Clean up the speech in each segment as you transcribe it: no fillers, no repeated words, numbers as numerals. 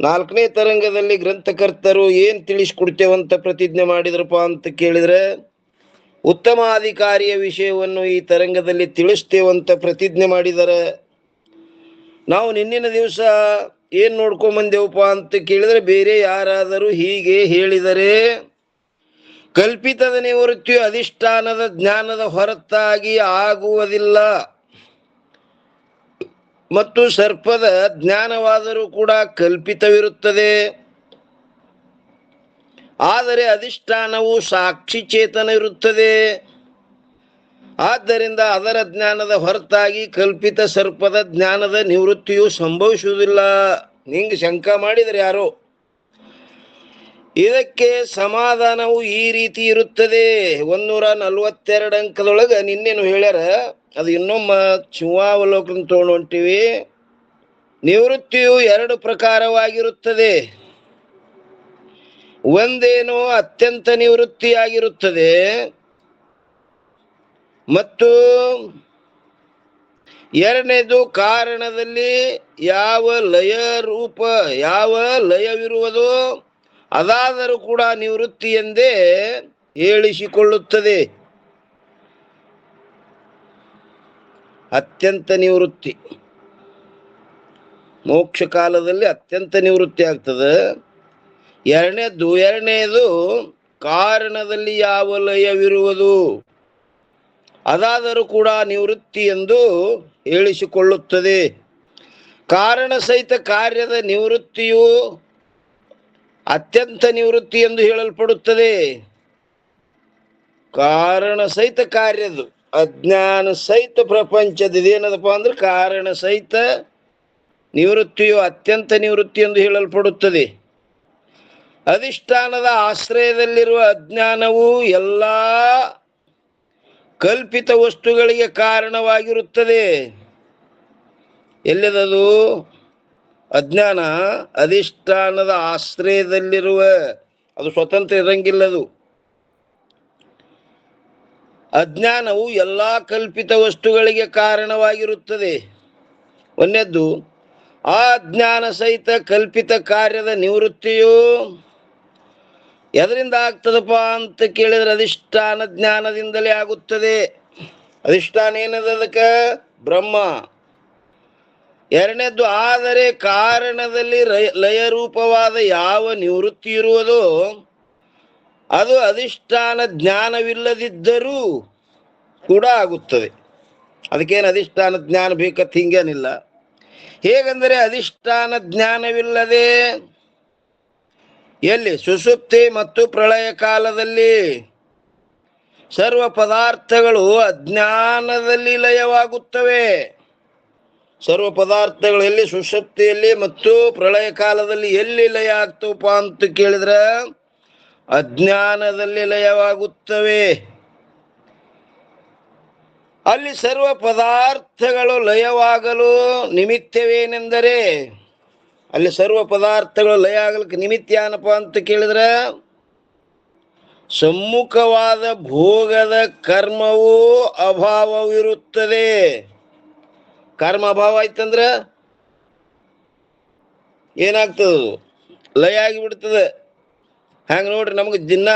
4ನೇ ತರಂಗದಲ್ಲಿ ಗ್ರಂಥಕರ್ತರು ಏನ್ ತಿಳಿಸ್ಕೊಡ್ತೇವಂತ ಪ್ರತಿಜ್ಞೆ ಮಾಡಿದ್ರಪ್ಪ ಅಂತ ಕೇಳಿದ್ರೆ, ಉತ್ತಮಾಧಿಕಾರಿಯ ವಿಷಯವನ್ನು ಈ ತರಂಗದಲ್ಲಿ ತಿಳಿಸ್ತೇವಂತ ಪ್ರತಿಜ್ಞೆ ಮಾಡಿದ್ದಾರೆ. ನಾವು ನಿನ್ನಿನ ದಿವಸ ಏನ್ ನೋಡ್ಕೊಂಡ್ ಬಂದೇವಪ್ಪ ಅಂತ ಕೇಳಿದ್ರೆ, ಬೇರೆ ಯಾರಾದರೂ ಹೀಗೆ ಹೇಳಿದರೆ ಕಲ್ಪಿತದ ನಿವೃತ್ತಿಯು ಅಧಿಷ್ಠಾನದ ಜ್ಞಾನದ ಹೊರತಾಗಿ ಆಗುವುದಿಲ್ಲ, ಮತ್ತು ಸರ್ಪದ ಜ್ಞಾನವಾದರೂ ಕೂಡ ಕಲ್ಪಿತವಿರುತ್ತದೆ. ಆದರೆ ಅಧಿಷ್ಠಾನವು ಸಾಕ್ಷಿ ಚೇತನ ಇರುತ್ತದೆ. ಆದ್ದರಿಂದ ಅದರ ಜ್ಞಾನದ ಹೊರತಾಗಿ ಕಲ್ಪಿತ ಸರ್ಪದ ಜ್ಞಾನದ ನಿವೃತ್ತಿಯು ಸಂಭವಿಸುವುದಿಲ್ಲ. ಹಿಂಗೆ ಶಂಕ ಮಾಡಿದರೆ ಯಾರೋ, ಇದಕ್ಕೆ ಸಮಾಧಾನವು ಈ ರೀತಿ ಇರುತ್ತದೆ. 142 ಅಂಕದೊಳಗೆ ನಿನ್ನೇನು ಹೇಳ್ಯಾರ, ಅದು ಇನ್ನೊಮ್ಮ ಶಿವಾವಲೋಕನ ತಗೊಂಡು ಹೊಂಟಿವಿ. ನಿವೃತ್ತಿಯು 2 ಪ್ರಕಾರವಾಗಿರುತ್ತದೆ. ಒಂದೇನು ಅತ್ಯಂತ ನಿವೃತ್ತಿಯಾಗಿರುತ್ತದೆ, ಮತ್ತು ಎರಡನೇದು ಕಾರಣದಲ್ಲಿ ಯಾವ ಲಯವಿರುವುದೋ ಅದಾದರೂ ಕೂಡ ನಿವೃತ್ತಿ ಎಂದೇ ಹೇಳಿಸಿಕೊಳ್ಳುತ್ತದೆ. ಅತ್ಯಂತ ನಿವೃತ್ತಿ ಮೋಕ್ಷ ಕಾಲದಲ್ಲಿ ಅತ್ಯಂತ ನಿವೃತ್ತಿ ಆಗ್ತದೆ. ಎರಡನೇದು ಕಾರಣದಲ್ಲಿ ಯಾವ ಲಯವಿರುವುದು ಅದಾದರೂ ಕೂಡ ನಿವೃತ್ತಿ ಎಂದು ಹೇಳಿಸಿಕೊಳ್ಳುತ್ತದೆ. ಕಾರಣ ಸಹಿತ ಕಾರ್ಯದ ನಿವೃತ್ತಿಯು ಅತ್ಯಂತ ನಿವೃತ್ತಿ ಎಂದು ಹೇಳಲ್ಪಡುತ್ತದೆ. ಕಾರಣ ಸಹಿತ ಕಾರ್ಯದು, ಅಜ್ಞಾನ ಸಹಿತ ಪ್ರಪಂಚದ ಇದೇನದಪ್ಪ ಅಂದ್ರೆ ಕಾರಣ ಸಹಿತ ನಿವೃತ್ತಿಯು ಅತ್ಯಂತ ನಿವೃತ್ತಿ ಎಂದು ಹೇಳಲ್ಪಡುತ್ತದೆ. ಅಧಿಷ್ಠಾನದ ಆಶ್ರಯದಲ್ಲಿರುವ ಅಜ್ಞಾನವು ಎಲ್ಲ ಕಲ್ಪಿತ ವಸ್ತುಗಳಿಗೆ ಕಾರಣವಾಗಿರುತ್ತದೆ. ಎಲ್ಲಿದದು ಅಜ್ಞಾನ? ಅಧಿಷ್ಠಾನದ ಆಶ್ರಯದಲ್ಲಿರುವ, ಅದು ಸ್ವತಂತ್ರ ಇರಂಗಿಲ್ಲದು. ಅಜ್ಞಾನವು ಎಲ್ಲ ಕಲ್ಪಿತ ವಸ್ತುಗಳಿಗೆ ಕಾರಣವಾಗಿರುತ್ತದೆ. ಒಂದನೇದ್ದು, ಆ ಅಜ್ಞಾನ ಸಹಿತ ಕಲ್ಪಿತ ಕಾರ್ಯದ ನಿವೃತ್ತಿಯು ಎದರಿಂದ ಆಗ್ತದಪ್ಪ ಅಂತ ಕೇಳಿದ್ರೆ ಅಧಿಷ್ಠಾನ ಜ್ಞಾನದಿಂದಲೇ ಆಗುತ್ತದೆ. ಅಧಿಷ್ಠಾನ ಏನದ? ಅದಕ್ಕೆ ಬ್ರಹ್ಮ. ಎರಡನೇದ್ದು, ಆದರೆ ಕಾರಣದಲ್ಲಿ ಲಯರೂಪವಾದ ಯಾವ ನಿವೃತ್ತಿ ಇರುವುದೋ ಅದು ಅಧಿಷ್ಠಾನ ಜ್ಞಾನವಿಲ್ಲದಿದ್ದರೂ ಕೂಡ ಆಗುತ್ತದೆ. ಅದಕ್ಕೇನು ಅಧಿಷ್ಠಾನ ಜ್ಞಾನ ಬೇಕಂತ ಹಿಂಗೇನಿಲ್ಲ. ಹೇಗೆಂದರೆ ಅಧಿಷ್ಠಾನ ಜ್ಞಾನವಿಲ್ಲದೆ ಎಲ್ಲಿ? ಸುಷುಪ್ತಿ ಮತ್ತು ಪ್ರಳಯ ಕಾಲದಲ್ಲಿ ಸರ್ವ ಪದಾರ್ಥಗಳು ಅಜ್ಞಾನದಲ್ಲಿ ಲಯವಾಗುತ್ತವೆ. ಸರ್ವ ಪದಾರ್ಥಗಳು ಎಲ್ಲಿ? ಸುಷುಪ್ತಿಯಲ್ಲಿ ಮತ್ತು ಪ್ರಳಯ ಕಾಲದಲ್ಲಿ ಎಲ್ಲಿ ಲಯ ಆಗ್ತವಪ್ಪ ಅಂತ ಕೇಳಿದ್ರೆ ಅಜ್ಞಾನದಲ್ಲಿ ಲಯವಾಗುತ್ತವೆ. ಅಲ್ಲಿ ಸರ್ವ ಪದಾರ್ಥಗಳು ಲಯವಾಗಲು ನಿಮಿತ್ತವೇನೆಂದರೆ, ಅಲ್ಲಿ ಸರ್ವ ಪದಾರ್ಥಗಳು ಲಯ ಆಗಲಿಕ್ಕೆ ನಿಮಿತ್ತ ಏನಪ್ಪ ಅಂತ ಕೇಳಿದ್ರೆ ಸಮ್ಮುಖವಾದ ಭೋಗದ ಕರ್ಮವೂ ಅಭಾವವಿರುತ್ತದೆ. ಕರ್ಮ ಅಭಾವ ಆಯ್ತಂದ್ರ ಏನಾಗ್ತದ? ಲಯ ಆಗಿಬಿಡ್ತದೆ. ಹಂಗ ನೋಡ್ರಿ, ನಮ್ಗೆ ದಿನ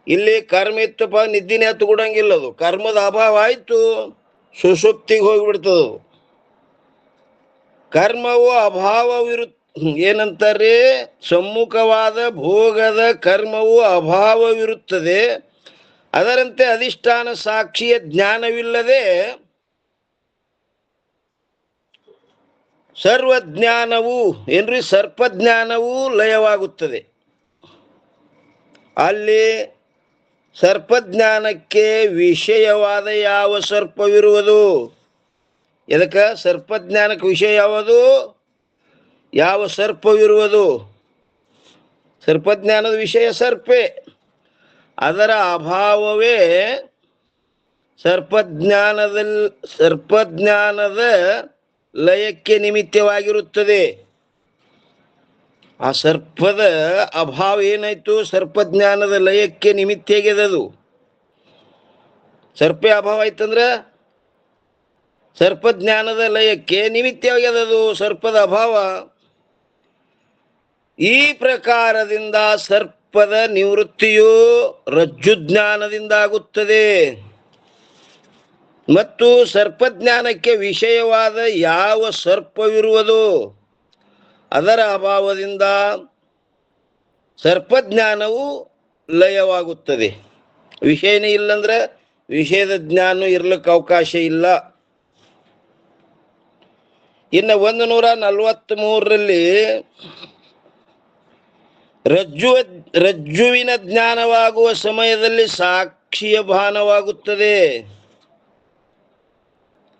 ಇಲ್ಲಿ ಕರ್ಮ ಇತ್ತಪ್ಪ, ನಿದ್ದಿನೇ ಹತ್ತು ಕೊಡಂಗಿಲ್ಲ. ಅದು ಕರ್ಮದ ಅಭಾವ ಆಯ್ತು, ಸುಷುಪ್ತಿಗೆ ಹೋಗಿಬಿಡ್ತದ. ಕರ್ಮವು ಏನಂತಾರೆ? ಸಮ್ಮುಖವಾದ ಭೋಗದ ಕರ್ಮವು ಅಭಾವವಿರುತ್ತದೆ. ಅದರಂತೆ ಅಧಿಷ್ಠಾನ ಸಾಕ್ಷಿಯ ಜ್ಞಾನವಿಲ್ಲದೆ ಸರ್ವಜ್ಞಾನವು ಏನ್ರಿ? ಸರ್ಪಜ್ಞಾನವೂ ಲಯವಾಗುತ್ತದೆ. ಅಲ್ಲಿ ಸರ್ಪಜ್ಞಾನಕ್ಕೆ ವಿಷಯವಾದ ಯಾವ ಸರ್ಪವಿರುವುದು? ಎದಕ್ಕೆ? ಸರ್ಪಜ್ಞಾನಕ್ಕೆ ವಿಷಯ ಯಾವುದು? ಯಾವ ಸರ್ಪವಿರುವುದು? ಸರ್ಪಜ್ಞಾನದ ವಿಷಯ ಸರ್ಪೆ. ಅದರ ಅಭಾವವೇ ಸರ್ಪಜ್ಞಾನದ ಲಯಕ್ಕೆ ನಿಮಿತ್ತವಾಗಿರುತ್ತದೆ. ಆ ಸರ್ಪದ ಅಭಾವ ಏನಾಯ್ತು? ಸರ್ಪಜ್ಞಾನದ ಲಯಕ್ಕೆ ನಿಮಿತ್ತ ಹೇಗೆದದು? ಸರ್ಪೆ ಅಭಾವ ಆಯ್ತಂದ್ರ ಸರ್ಪಜ್ಞಾನದ ಲಯಕ್ಕೆ ನಿಮಿತ್ತವಾಗ್ಯದದು ಸರ್ಪದ ಅಭಾವ. ಈ ಪ್ರಕಾರದಿಂದ ಸರ್ಪದ ನಿವೃತ್ತಿಯು ರಜ್ಜು ಜ್ಞಾನದಿಂದ ಆಗುತ್ತದೆ. ಮತ್ತು ಸರ್ಪಜ್ಞಾನಕ್ಕೆ ವಿಷಯವಾದ ಯಾವ ಸರ್ಪವಿರುವುದೋ ಅದರ ಅಭಾವದಿಂದ ಸರ್ಪಜ್ಞಾನವು ಲಯವಾಗುತ್ತದೆ. ವಿಷಯನೇ ಇಲ್ಲಂದ್ರೆ ವಿಷಯದ ಜ್ಞಾನ ಇರ್ಲಿಕ್ಕೆ ಅವಕಾಶ ಇಲ್ಲ. ಇನ್ನು 143ರಲ್ಲಿ ರಜ್ಜುವಿನ ಜ್ಞಾನವಾಗುವ ಸಮಯದಲ್ಲಿ ಸಾಕ್ಷಿಯ ಭಾನವಾಗುತ್ತದೆ.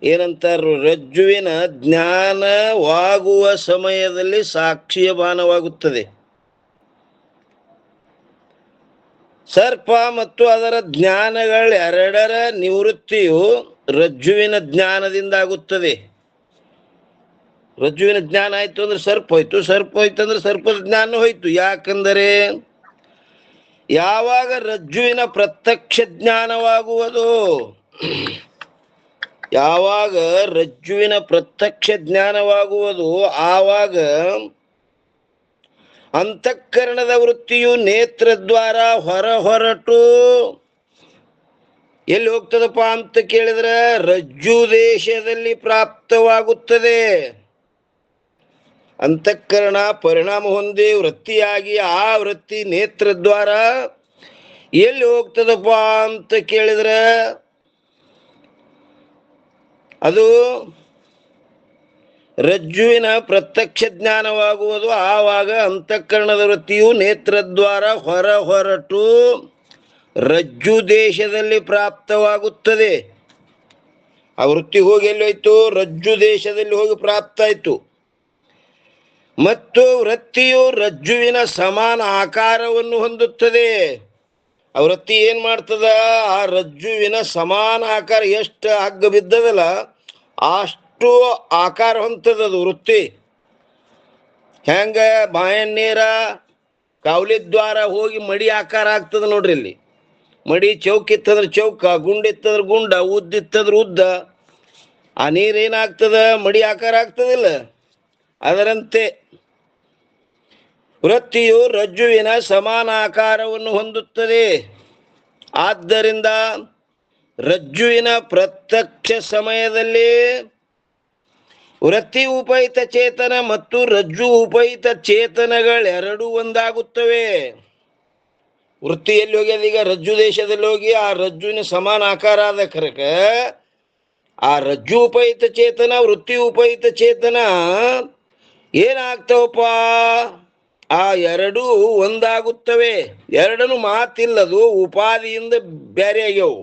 ಏನಂತಾರು? ರಜ್ಜುವಿನ ಜ್ಞಾನವಾಗುವ ಸಮಯದಲ್ಲಿ ಸಾಕ್ಷಿಯ ಭಾನವಾಗುತ್ತದೆ. ಸರ್ಪ ಮತ್ತು ಅದರ ಜ್ಞಾನಗಳೆರಡರ ನಿವೃತ್ತಿಯು ರಜ್ಜುವಿನ ಜ್ಞಾನದಿಂದ ಆಗುತ್ತದೆ. ರಜ್ಜುವಿನ ಜ್ಞಾನ ಆಯ್ತು ಅಂದ್ರೆ ಸರ್ಪ ಹೋಯ್ತು, ಸರ್ಪ ಹೋಯ್ತು ಅಂದ್ರೆ ಸರ್ಪದ ಜ್ಞಾನ ಹೋಯ್ತು. ಯಾಕಂದರೆ ಯಾವಾಗ ರಜ್ಜುವಿನ ಪ್ರತ್ಯಕ್ಷ ಜ್ಞಾನವಾಗುವುದು, ಯಾವಾಗ ರಜ್ಜುವಿನ ಪ್ರತ್ಯಕ್ಷ ಜ್ಞಾನವಾಗುವುದು ಆವಾಗ ಅಂತಃಕರಣದ ವೃತ್ತಿಯು ನೇತ್ರದ್ವಾರ ಹೊರಟು ಎಲ್ಲಿ ಹೋಗ್ತದಪ್ಪ ಅಂತ ಕೇಳಿದ್ರೆ ರಜ್ಜು ದೇಶದಲ್ಲಿ ಪ್ರಾಪ್ತವಾಗುತ್ತದೆ. ಅಂತಃಕರಣ ಪರಿಣಾಮ ಹೊಂದಿ ವೃತ್ತಿಯಾಗಿ ಆ ವೃತ್ತಿ ನೇತ್ರದ್ವಾರ ಎಲ್ಲಿ ಹೋಗ್ತದಪ್ಪ ಅಂತ ಕೇಳಿದ್ರೆ ಅದು ರಜ್ಜುವಿನ ಪ್ರತ್ಯಕ್ಷ ಜ್ಞಾನವಾಗುವುದು. ಆವಾಗ ಅಂತಃಕರಣದ ವೃತ್ತಿಯು ನೇತ್ರದ್ವಾರ ಹೊರಟು ರಜ್ಜು ದೇಶದಲ್ಲಿ ಪ್ರಾಪ್ತವಾಗುತ್ತದೆ. ಆ ವೃತ್ತಿ ಹೋಗಿ ಎಲ್ಲಿ ಹೋಯ್ತು? ರಜ್ಜು ದೇಶದಲ್ಲಿ ಹೋಗಿ ಪ್ರಾಪ್ತ ಆಯ್ತು. ಮತ್ತು ವೃತ್ತಿಯು ರಜ್ಜುವಿನ ಸಮಾನ ಆಕಾರವನ್ನು ಹೊಂದುತ್ತದೆ. ಆ ವೃತ್ತಿ ಏನ್ ಮಾಡ್ತದ? ಆ ರಜ್ಜುವಿನ ಸಮಾನ ಆಕಾರ ಎಷ್ಟು ಹಗ್ಗ ಬಿದ್ದದಲ್ಲ ಅಷ್ಟು ಆಕಾರ ಹೊಂದದದು ವೃತ್ತಿ. ಹೆಂಗ ಬಾಯನ್ನೀರ ಕಾವಲಿದ್ವಾರ ಹೋಗಿ ಮಡಿ ಆಕಾರ ಆಗ್ತದ ನೋಡ್ರಿ. ಇಲ್ಲಿ ಮಡಿ ಚೌಕ್ ಇತ್ತಂದ್ರೆ ಚೌಕ, ಗುಂಡಿತ್ತಂದ್ರೆ ಗುಂಡ, ಉದ್ದಿತ್ತಂದ್ರೆ ಉದ್ದ. ಆ ನೀರೇನಾಗ್ತದ? ಮಡಿ ಆಕಾರ ಆಗ್ತದಿಲ್ಲ. ಅದರಂತೆ ವೃತ್ತಿಯು ರಜ್ಜುವಿನ ಸಮಾನ ಆಕಾರವನ್ನು ಹೊಂದುತ್ತದೆ. ಆದ್ದರಿಂದ ರಜ್ಜುವಿನ ಪ್ರತ್ಯಕ್ಷ ಸಮಯದಲ್ಲಿ ವೃತ್ತಿ ಉಪಹಿತ ಚೇತನ ಮತ್ತು ರಜ್ಜು ಉಪಹಿತ ಚೇತನಗಳೆರಡೂ ಒಂದಾಗುತ್ತವೆ. ವೃತ್ತಿಯಲ್ಲಿ ಹೋಗಿ ಅದೀಗ ರಜ್ಜು ದೇಶದಲ್ಲಿ ಹೋಗಿ ಆ ರಜ್ಜುವಿನ ಸಮಾನ ಆಕಾರ ಆದ ಕರಕ ಆ ರಜ್ಜು ಉಪಹಿತ ಚೇತನ ವೃತ್ತಿ ಉಪಹಿತ ಚೇತನ ಏನಾಗ್ತಾವಪ್ಪ? ಆ ಎರಡೂ ಒಂದಾಗುತ್ತವೆ. ಎರಡನ್ನು ಮಾತಿಲ್ಲದು, ಉಪಾದಿಯಿಂದ ಬೇರೆ ಆಗ್ಯವು.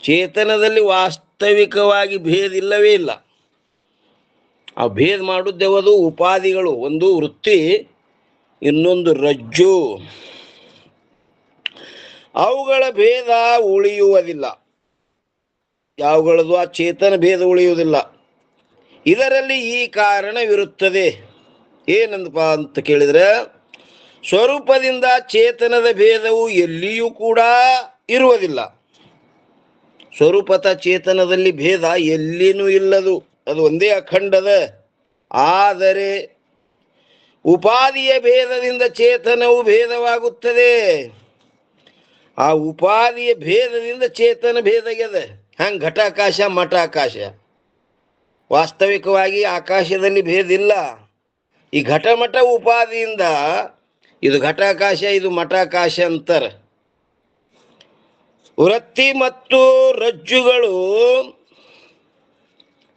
ಚೇತನದಲ್ಲಿ ವಾಸ್ತವಿಕವಾಗಿ ಭೇದ ಇಲ್ಲವೇ ಇಲ್ಲ. ಆ ಭೇದ ಮಾಡುತ್ತೇವದು ಉಪಾದಿಗಳು. ಒಂದು ವೃತ್ತಿ, ಇನ್ನೊಂದು ರಜ್ಜು. ಅವುಗಳ ಭೇದ ಉಳಿಯುವುದಿಲ್ಲ. ಯಾವುಗಳದು? ಆ ಚೇತನ ಭೇದ ಉಳಿಯುವುದಿಲ್ಲ. ಇದರಲ್ಲಿ ಈ ಕಾರಣವಿರುತ್ತದೆ. ಏನಂದಪ್ಪ ಅಂತ ಕೇಳಿದ್ರೆ, ಸ್ವರೂಪದಿಂದ ಚೇತನದ ಭೇದವು ಎಲ್ಲಿಯೂ ಕೂಡ ಇರುವುದಿಲ್ಲ. ಸ್ವರೂಪತ ಚೇತನದಲ್ಲಿ ಭೇದ ಎಲ್ಲಿನೂ ಇಲ್ಲದು, ಅದು ಒಂದೇ ಅಖಂಡದ. ಆದರೆ ಉಪಾದಿಯ ಭೇದದಿಂದ ಚೇತನವು ಭೇದವಾಗುತ್ತದೆ. ಆ ಉಪಾದಿಯ ಭೇದದಿಂದ ಚೇತನ ಭೇದಗ್ಯದ. ಹಂಗೆ ಘಟಾಕಾಶ ಮಠಾಕಾಶ. ವಾಸ್ತವಿಕವಾಗಿ ಆಕಾಶದಲ್ಲಿ ಭೇದ ಇಲ್ಲ. ಈ ಘಟಮಠ ಉಪಾದಿಯಿಂದ ಇದು ಘಟಾಕಾಶ, ಇದು ಮಠಾಕಾಶ ಅಂತಾರೆ. ವೃತ್ತಿ ಮತ್ತು ರಜ್ಜುಗಳು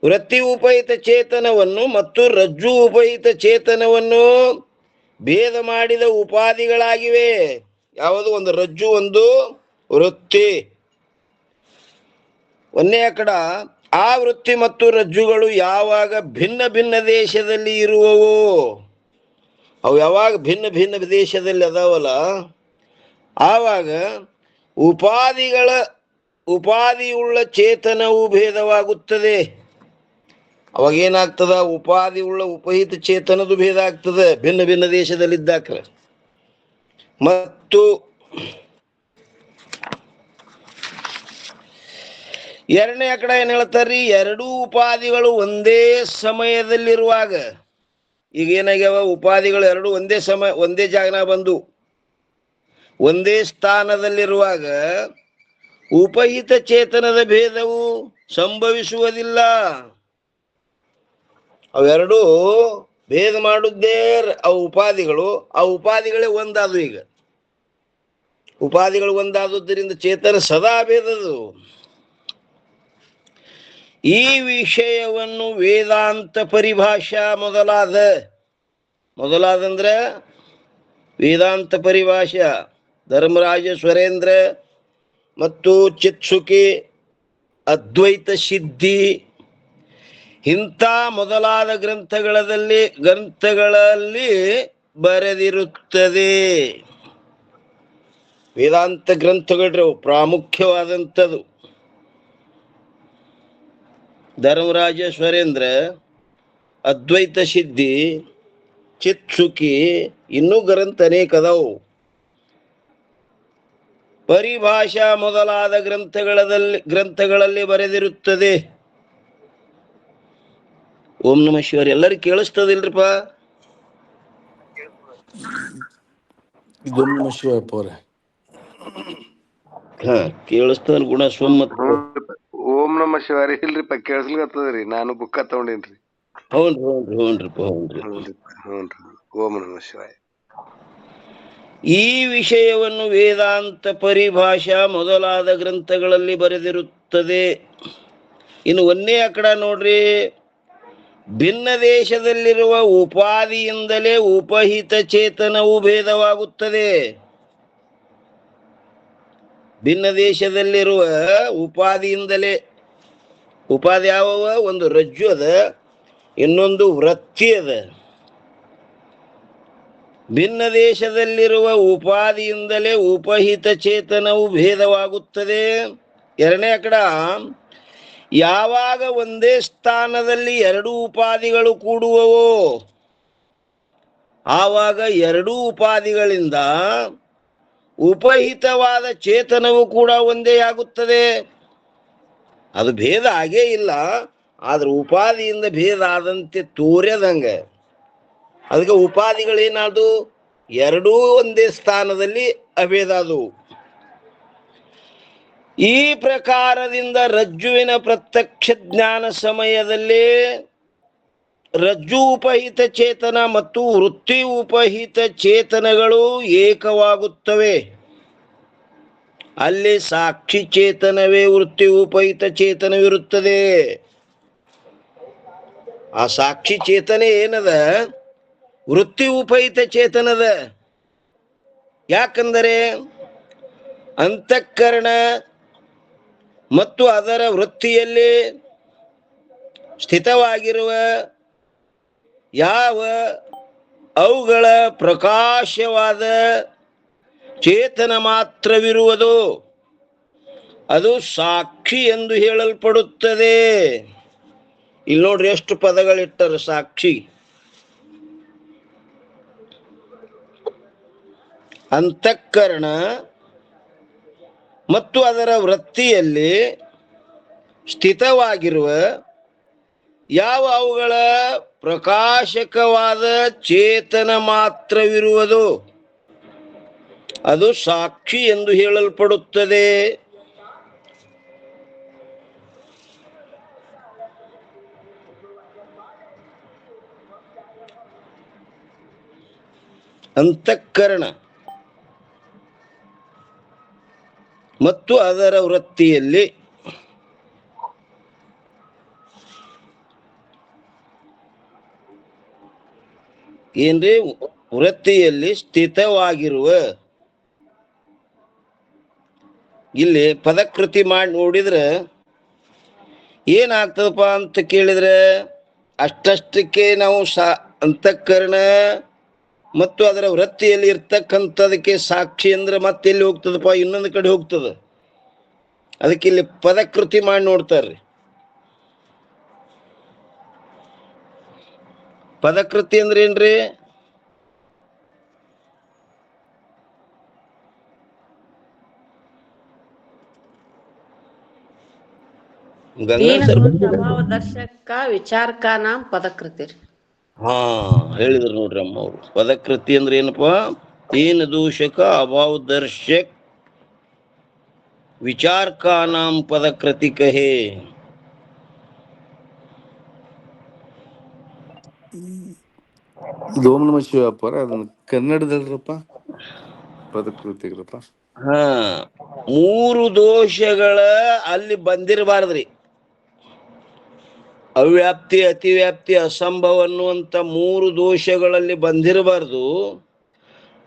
ವೃತ್ತಿ ಉಪಹಿತ ಚೇತನವನ್ನು ಮತ್ತು ರಜ್ಜು ಉಪಹಿತ ಚೇತನವನ್ನು ಭೇದ ಮಾಡಿದ ಉಪಾದಿಗಳಾಗಿವೆ. ಯಾವುದು? ಒಂದು ರಜ್ಜು, ಒಂದು ವೃತ್ತಿ. ಒಂದೇ ಕಡ ಆ ವೃತ್ತಿ ಮತ್ತು ರಜ್ಜುಗಳು ಯಾವಾಗ ಭಿನ್ನ ಭಿನ್ನ ದೇಶದಲ್ಲಿ ಇರುವವು, ಅವು ಯಾವಾಗ ಭಿನ್ನ ಭಿನ್ನ ದೇಶದಲ್ಲಿ ಅದಾವಲ್ಲ ಆವಾಗ ಉಪಾದಿಯುಳ್ಳ ಚೇತನವು ಭೇದವಾಗುತ್ತದೆ. ಅವಾಗ ಏನಾಗ್ತದ? ಉಪಾದಿಯುಳ್ಳ ಉಪಹಿತ ಚೇತನದು ಭೇದ ಆಗ್ತದೆ ಭಿನ್ನ ಭಿನ್ನ ದೇಶದಲ್ಲಿದ್ದಾಕ. ಮತ್ತು ಎರಡನೇ ಕಡೆ ಏನ್ ಹೇಳ್ತಾರ್ರಿ? ಎರಡೂ ಉಪಾದಿಗಳು ಒಂದೇ ಸಮಯದಲ್ಲಿರುವಾಗ ಈಗ ಏನಾಗ್ಯಾವ, ಉಪಾಧಿಗಳು ಎರಡು ಒಂದೇ ಜಾಗನ ಬಂದು ಒಂದೇ ಸ್ಥಾನದಲ್ಲಿರುವಾಗ ಉಪಹಿತ ಚೇತನದ ಭೇದವು ಸಂಭವಿಸುವುದಿಲ್ಲ. ಅವೆರಡೂ ಭೇದ ಮಾಡುವುದೇ ಅವು ಉಪಾಧಿಗಳು. ಆ ಉಪಾಧಿಗಳೇ ಒಂದಾದವು. ಈಗ ಉಪಾಧಿಗಳು ಒಂದಾದುದರಿಂದ ಚೇತನ ಸದಾ ಭೇದದು. ಈ ವಿಷಯವನ್ನು ವೇದಾಂತ ಪರಿಭಾಷಾ ಮೊದಲಾದಂದ್ರೆ ವೇದಾಂತ ಪರಿಭಾಷಾ ಧರ್ಮರಾಜ ಸ್ವರೇಂದ್ರ ಮತ್ತು ಚಿತ್ಸುಕಿ ಅದ್ವೈತ ಸಿದ್ಧಿ ಇಂಥ ಮೊದಲಾದ ಗ್ರಂಥಗಳಲ್ಲಿ ಬರೆದಿರುತ್ತದೆ. ವೇದಾಂತ ಗ್ರಂಥಗಳು ಪ್ರಾಮುಖ್ಯವಾದಂಥದ್ದು. ಧರ್ಮರಾಜ ಸ್ವರೇಂದ್ರ, ಅದ್ವೈತ ಸಿದ್ಧಿ, ಚಿತ್ಸುಕಿ, ಇನ್ನೂ ಗ್ರಂಥ ಅನೇಕ ಅದಾವು. ಪರಿಭಾಷಾ ಮೊದಲಾದ ಗ್ರಂಥಗಳಲ್ಲಿ ಬರೆದಿರುತ್ತದೆ. ಓಂ ನಮಃ ಶಿವಾಯ. ಎಲ್ಲರಿಗೂ ಕೇಳಿಸ್ತದಿಲ್ರಿಪ್ಪ? ಓಂ ನಮಃ ಶಿವಾಯಪ್ಪ ಅವ್ರೆ. ಹಾ, ಕೇಳಿಸ್ತದ ಗುಣ ಸೋಮ್. ಓಂ ನಮಃ ಶಿವಾಯ ಇಲ್ರಿಪ್ಪ, ಕೇಳಿಸ್ಲಿಕತ್ತದ್ರಿ. ನಾನು ಬುಕ್ಕ ತಗೊಂಡೇನ್ರಿ. ಹೌನ್ರಿಪ್ಪ. ಓಂ ನಮಃ ಶಿವಾಯ. ಈ ವಿಷಯವನ್ನು ವೇದಾಂತ ಪರಿಭಾಷಾ ಮೊದಲಾದ ಗ್ರಂಥಗಳಲ್ಲಿ ಬರೆದಿರುತ್ತದೆ. ಇನ್ನು ಒಂದೇ ಅಕಡ ನೋಡ್ರಿ, ಭಿನ್ನ ದೇಶದಲ್ಲಿರುವ ಉಪಾಧಿಯಿಂದಲೇ ಉಪಹಿತ ಚೇತನವು ಭೇದವಾಗುತ್ತದೆ. ಭಿನ್ನ ದೇಶದಲ್ಲಿರುವ ಉಪಾಧಿಯಿಂದಲೇ, ಉಪಾಧಿ ಯಾವವ? ಒಂದು ರಜ್ಜು ಅದ, ಇನ್ನೊಂದು ವೃತ್ತಿ ಅದ. ಭಿನ್ನ ದೇಶದಲ್ಲಿರುವ ಉಪಾಧಿಯಿಂದಲೇ ಉಪಹಿತ ಚೇತನವು ಭೇದವಾಗುತ್ತದೆ. ಎರಡನೇ ಅಕಡ, ಯಾವಾಗ ಒಂದೇ ಸ್ಥಾನದಲ್ಲಿ ಎರಡು ಉಪಾಧಿಗಳು ಕೂಡುವವೋ ಆವಾಗ ಎರಡೂ ಉಪಾಧಿಗಳಿಂದ ಉಪಹಿತವಾದ ಚೇತನವು ಕೂಡ ಒಂದೇ ಆಗುತ್ತದೆ. ಅದು ಭೇದ ಆಗೇ ಇಲ್ಲ, ಆದ್ರೆ ಉಪಾಧಿಯಿಂದ ಭೇದ ಆದಂತೆ ತೋರ್ಯದಂಗ. ಅದಕ್ಕೆ ಉಪಾಧಿಗಳೇನಾದು? ಎರಡೂ ಒಂದೇ ಸ್ಥಾನದಲ್ಲಿ ಅಭೇದ ಅದು. ಈ ಪ್ರಕಾರದಿಂದ ರಜ್ಜುವಿನ ಪ್ರತ್ಯಕ್ಷ ಜ್ಞಾನ ಸಮಯದಲ್ಲಿ ರಜ್ಜು ಉಪಹಿತ ಚೇತನ ಮತ್ತು ವೃತ್ತಿ ಉಪಹಿತ ಚೇತನಗಳು ಏಕವಾಗುತ್ತವೆ. ಅಲ್ಲಿ ಸಾಕ್ಷಿ ಚೇತನವೇ ವೃತ್ತಿ ಉಪಹಿತ ಚೇತನವಿರುತ್ತದೆ. ಆ ಸಾಕ್ಷಿ ಚೇತನೆ ಏನದ? ವೃತ್ತಿ ಉಪಹಿತ ಚೇತನದ. ಯಾಕಂದರೆ ಅಂತಃಕರಣ ಮತ್ತು ಅದರ ವೃತ್ತಿಯಲ್ಲಿ ಸ್ಥಿತವಾಗಿರುವ ಯಾವ ಅವುಗಳ ಪ್ರಕಾಶವಾದ ಚೇತನ ಮಾತ್ರವಿರುವುದು ಅದು ಸಾಕ್ಷಿ ಎಂದು ಹೇಳಲ್ಪಡುತ್ತದೆ. ಇಲ್ಲಿ ನೋಡ್ರಿ ಎಷ್ಟು ಪದಗಳಿಟ್ಟರು. ಸಾಕ್ಷಿ, ಅಂತಃಕರಣ ಮತ್ತು ಅದರ ವೃತ್ತಿಯಲ್ಲಿ ಸ್ಥಿತವಾಗಿರುವ ಯಾವ ಅವುಗಳ ಪ್ರಕಾಶಕವಾದ ಚೇತನ ಮಾತ್ರವಿರುವುದು ಅದು ಸಾಕ್ಷಿ ಎಂದು ಹೇಳಲ್ಪಡುತ್ತದೆ. ಅಂತಃಕರಣ ಮತ್ತು ಅದರ ವೃತ್ತಿಯಲ್ಲಿ ಏನ್ರಿ? ವೃತ್ತಿಯಲ್ಲಿ ಸ್ಥಿತವಾಗಿರುವ. ಇಲ್ಲಿ ಪದಕೃತಿ ಮಾಡಿ ನೋಡಿದ್ರೆ ಏನಾಗ್ತದಪ್ಪ ಅಂತ ಕೇಳಿದ್ರೆ, ಅಷ್ಟಕ್ಕೆ ನಾವು ಅಂತಃಕರಣ ಮತ್ತು ಅದರ ವೃತ್ತಿಯಲ್ಲಿ ಇರ್ತಕ್ಕಂಥದಕ್ಕೆ ಸಾಕ್ಷಿ ಅಂದ್ರೆ ಮತ್ತೆ ಎಲ್ಲಿ ಹೋಗ್ತದಪ್ಪ? ಇನ್ನೊಂದು ಕಡೆ ಹೋಗ್ತದ. ಅದಕ್ಕೆ ಇಲ್ಲಿ ಪದಕೃತಿ ಮಾಡಿ ನೋಡ್ತಾರ್ರಿ. ಪದಕೃತಿ ಅಂದ್ರೆ ಏನ್ರಿ? ದರ್ಶಕ ವಿಚಾರಕ ನಾಮ ಪದಕೃತಿ. ಹಾ ಹೇಳಿದ್ರು ನೋಡ್ರಿ ಅಮ್ಮ ಅವರು. ಪದಕೃತಿ ಅಂದ್ರೆ ಏನಪ್ಪಾ? ತೀನ್ ದೂಷಕ ಅಭಾವ ದರ್ಶಕ್ ವಿಚಾರ ಕಾ ನಾಮ್ ಪದಕೃತಿ ಕಹೆ. ಇದು ಓಂ ನಮ ಶಿವಪ್ಪರ ಅದನ್ನ ಕನ್ನಡದಲ್ರಪ್ಪ ಪದಕೃತಿಗ್ರಪ್ಪ. ಹಾ, 3 ದೋಷಗಳ ಅಲ್ಲಿ ಬಂದಿರಬಾರ್ದ್ರಿ. ಅವ್ಯಾಪ್ತಿ, ಅತಿವ್ಯಾಪ್ತಿ, ಅಸಂಭವ ಅನ್ನುವಂತ 3 ದೋಷಗಳಲ್ಲಿ ಬಂದಿರಬಾರ್ದು.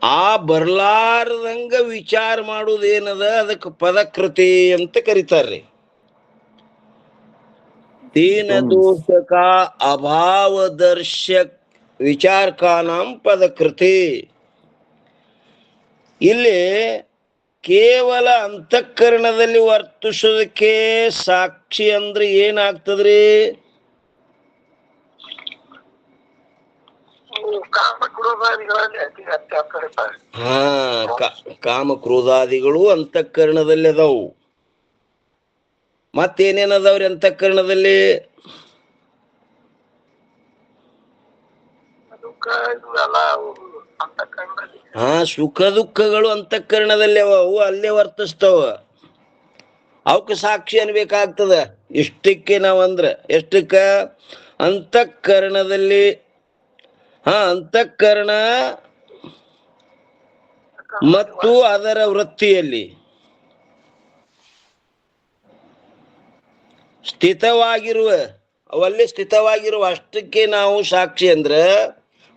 ಆ ಬರ್ಲಾರ್ದಂಗ ವಿಚಾರ ಮಾಡುವುದೇನದ ಅದಕ್ಕೆ ಪದಕೃತಿ ಅಂತ ಕರೀತಾರ್ರಿ. ತೀನ ದೋಷಕ ಅಭಾವ ದರ್ಶಕ್ ವಿಚಾರ ಕಾ ನಾಮ್ ಪದಕೃತಿ. ಇಲ್ಲಿ ಕೇವಲ ಅಂತಃಕರಣದಲ್ಲಿ ವರ್ತಿಸೋದಕ್ಕೆ ಸಾಕ್ಷಿ ಅಂದ್ರೆ ಏನಾಗ್ತದ್ರಿ? ಹಾ, ಕಾಮ ಕ್ರೋಧಾದಿಗಳು ಅಂತಃಕರಣದಲ್ಲಿ ಅದಾವು. ಮತ್ತೇನೇನದಾವ್ರಿ ಅಂತಃಕರಣದಲ್ಲಿ? ಹಾ, ಸುಖ ದುಃಖಗಳು ಅಂತಃಕರಣದಲ್ಲಿ ಅವು ಅಲ್ಲೇ ವರ್ತಿಸ್ತಾವ. ಅವಕ್ಕೆ ಸಾಕ್ಷಿ ಅನ್ಬೇಕಾಗ್ತದ. ಇಷ್ಟಕ್ಕೆ ನಾವಂದ್ರ ಎಷ್ಟಕ್ಕ? ಅಂತಃಕರಣದಲ್ಲಿ. ಅಂತಃಕರಣ ಮತ್ತು ಅದರ ವೃತ್ತಿಯಲ್ಲಿ ಸ್ಥಿತವಾಗಿರುವ, ಅವಲ್ಲಿ ಸ್ಥಿತವಾಗಿರುವ ಅಷ್ಟಕ್ಕೆ ನಾವು ಸಾಕ್ಷಿ ಅಂದ್ರ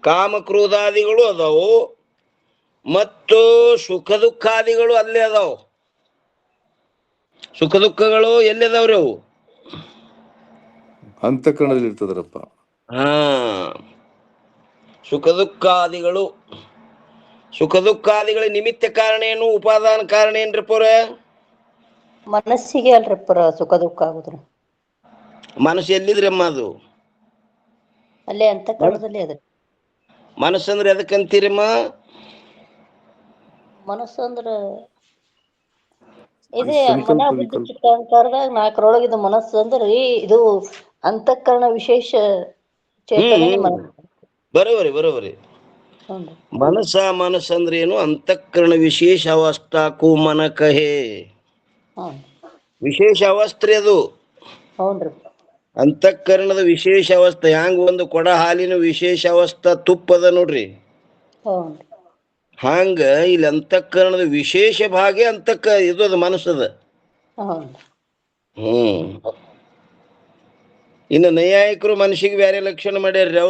ಕಾಮ ಕ್ರೋಧಾದಿಗಳು ಅದಾವು ಮತ್ತು ಸುಖ ದುಃಖಾದಿಗಳು ಅಲ್ಲೇ ಅದಾವು. ಸುಖ ದುಃಖಗಳು ಎಲ್ಲಿ ಅದಾವ್ರಿ? ಅವು ಅಂತಃಕರಣದಲ್ಲಿ ಇರ್ತದ್ರಪ್ಪ. ಹಾ, ಸುಖ ದುಃಖಾದಿಗಳು. ಸುಖ ದುಃಖಾದಿಗಳ ನಿಮಿತ್ತ ಕಾರಣ ಏನು? ಉಪಾದಾನ ಕಾರಣ ಏನ್ರಿ ಪುರ? ಮನಸ್ಸಿಗೆ ಅಲ್ರಿ ಪುರ ಸುಖ ದುಃಖ ಆಗುದ್ರಿ. ಮನಸ್ಸು ಎಲ್ಲಿದ್ರಿ ಅಮ್ಮ? ಅದು ಅಲ್ಲೇ ಅಂತಃಕರಣದಲ್ಲಿ ಅದ್ರಿ. ಮನಸ್ಸಂದ್ರೆ ಎದಕ್ಕಂತೀರಮ್ಮ? ಮನಸ್ಸು ಅಂದ್ರ ಇದೇ ಮನ ಬುದ್ಧಿ ಚಿತ್ತ ಅಹಂಕಾರದಾಗ 4ರೊಳಗಿದ ಮನಸ್ಸು ಅಂದ್ರಿ. ಇದು ಅಂತಃಕರಣ ವಿಶೇಷ ಚೇತನನೇ ಮನಸ್ಸು. ಬರೋಬರಿ. ಮನಸ್ಸಂದ್ರೆ ಏನು? ಅಂತಃಕರಣ ವಿಶೇಷ ಅವಸ್ಥಾಕು ಮನ ಕಹೆ. ವಿಶೇಷ ಅವಸ್ಥೆ ಅದು. ಹೌನ್ರಿ. ಅಂತಃಕರಣದ ವಿಶೇಷ ಅವಸ್ಥೆ. ಹ್ಯಾಂಗ ಒಂದು ಕೊಡ ಹಾಲಿನ ವಿಶೇಷ ಅವಸ್ಥಾ ತುಪ್ಪದ ನೋಡ್ರಿ, ಹಂಗ ಇಲ್ಲಿ ಅಂತಃಕರಣದ ವಿಶೇಷ ಭಾಗ ಇದು ಅದು ಮನಸ್ಸದ. ಇನ್ನು ನೈಯಾಯಿಕರು ಮನುಷ್ಯಗೆ ಬೇರೆ ಲಕ್ಷಣ ಮಾಡ್ಯಾರ್ರಿ.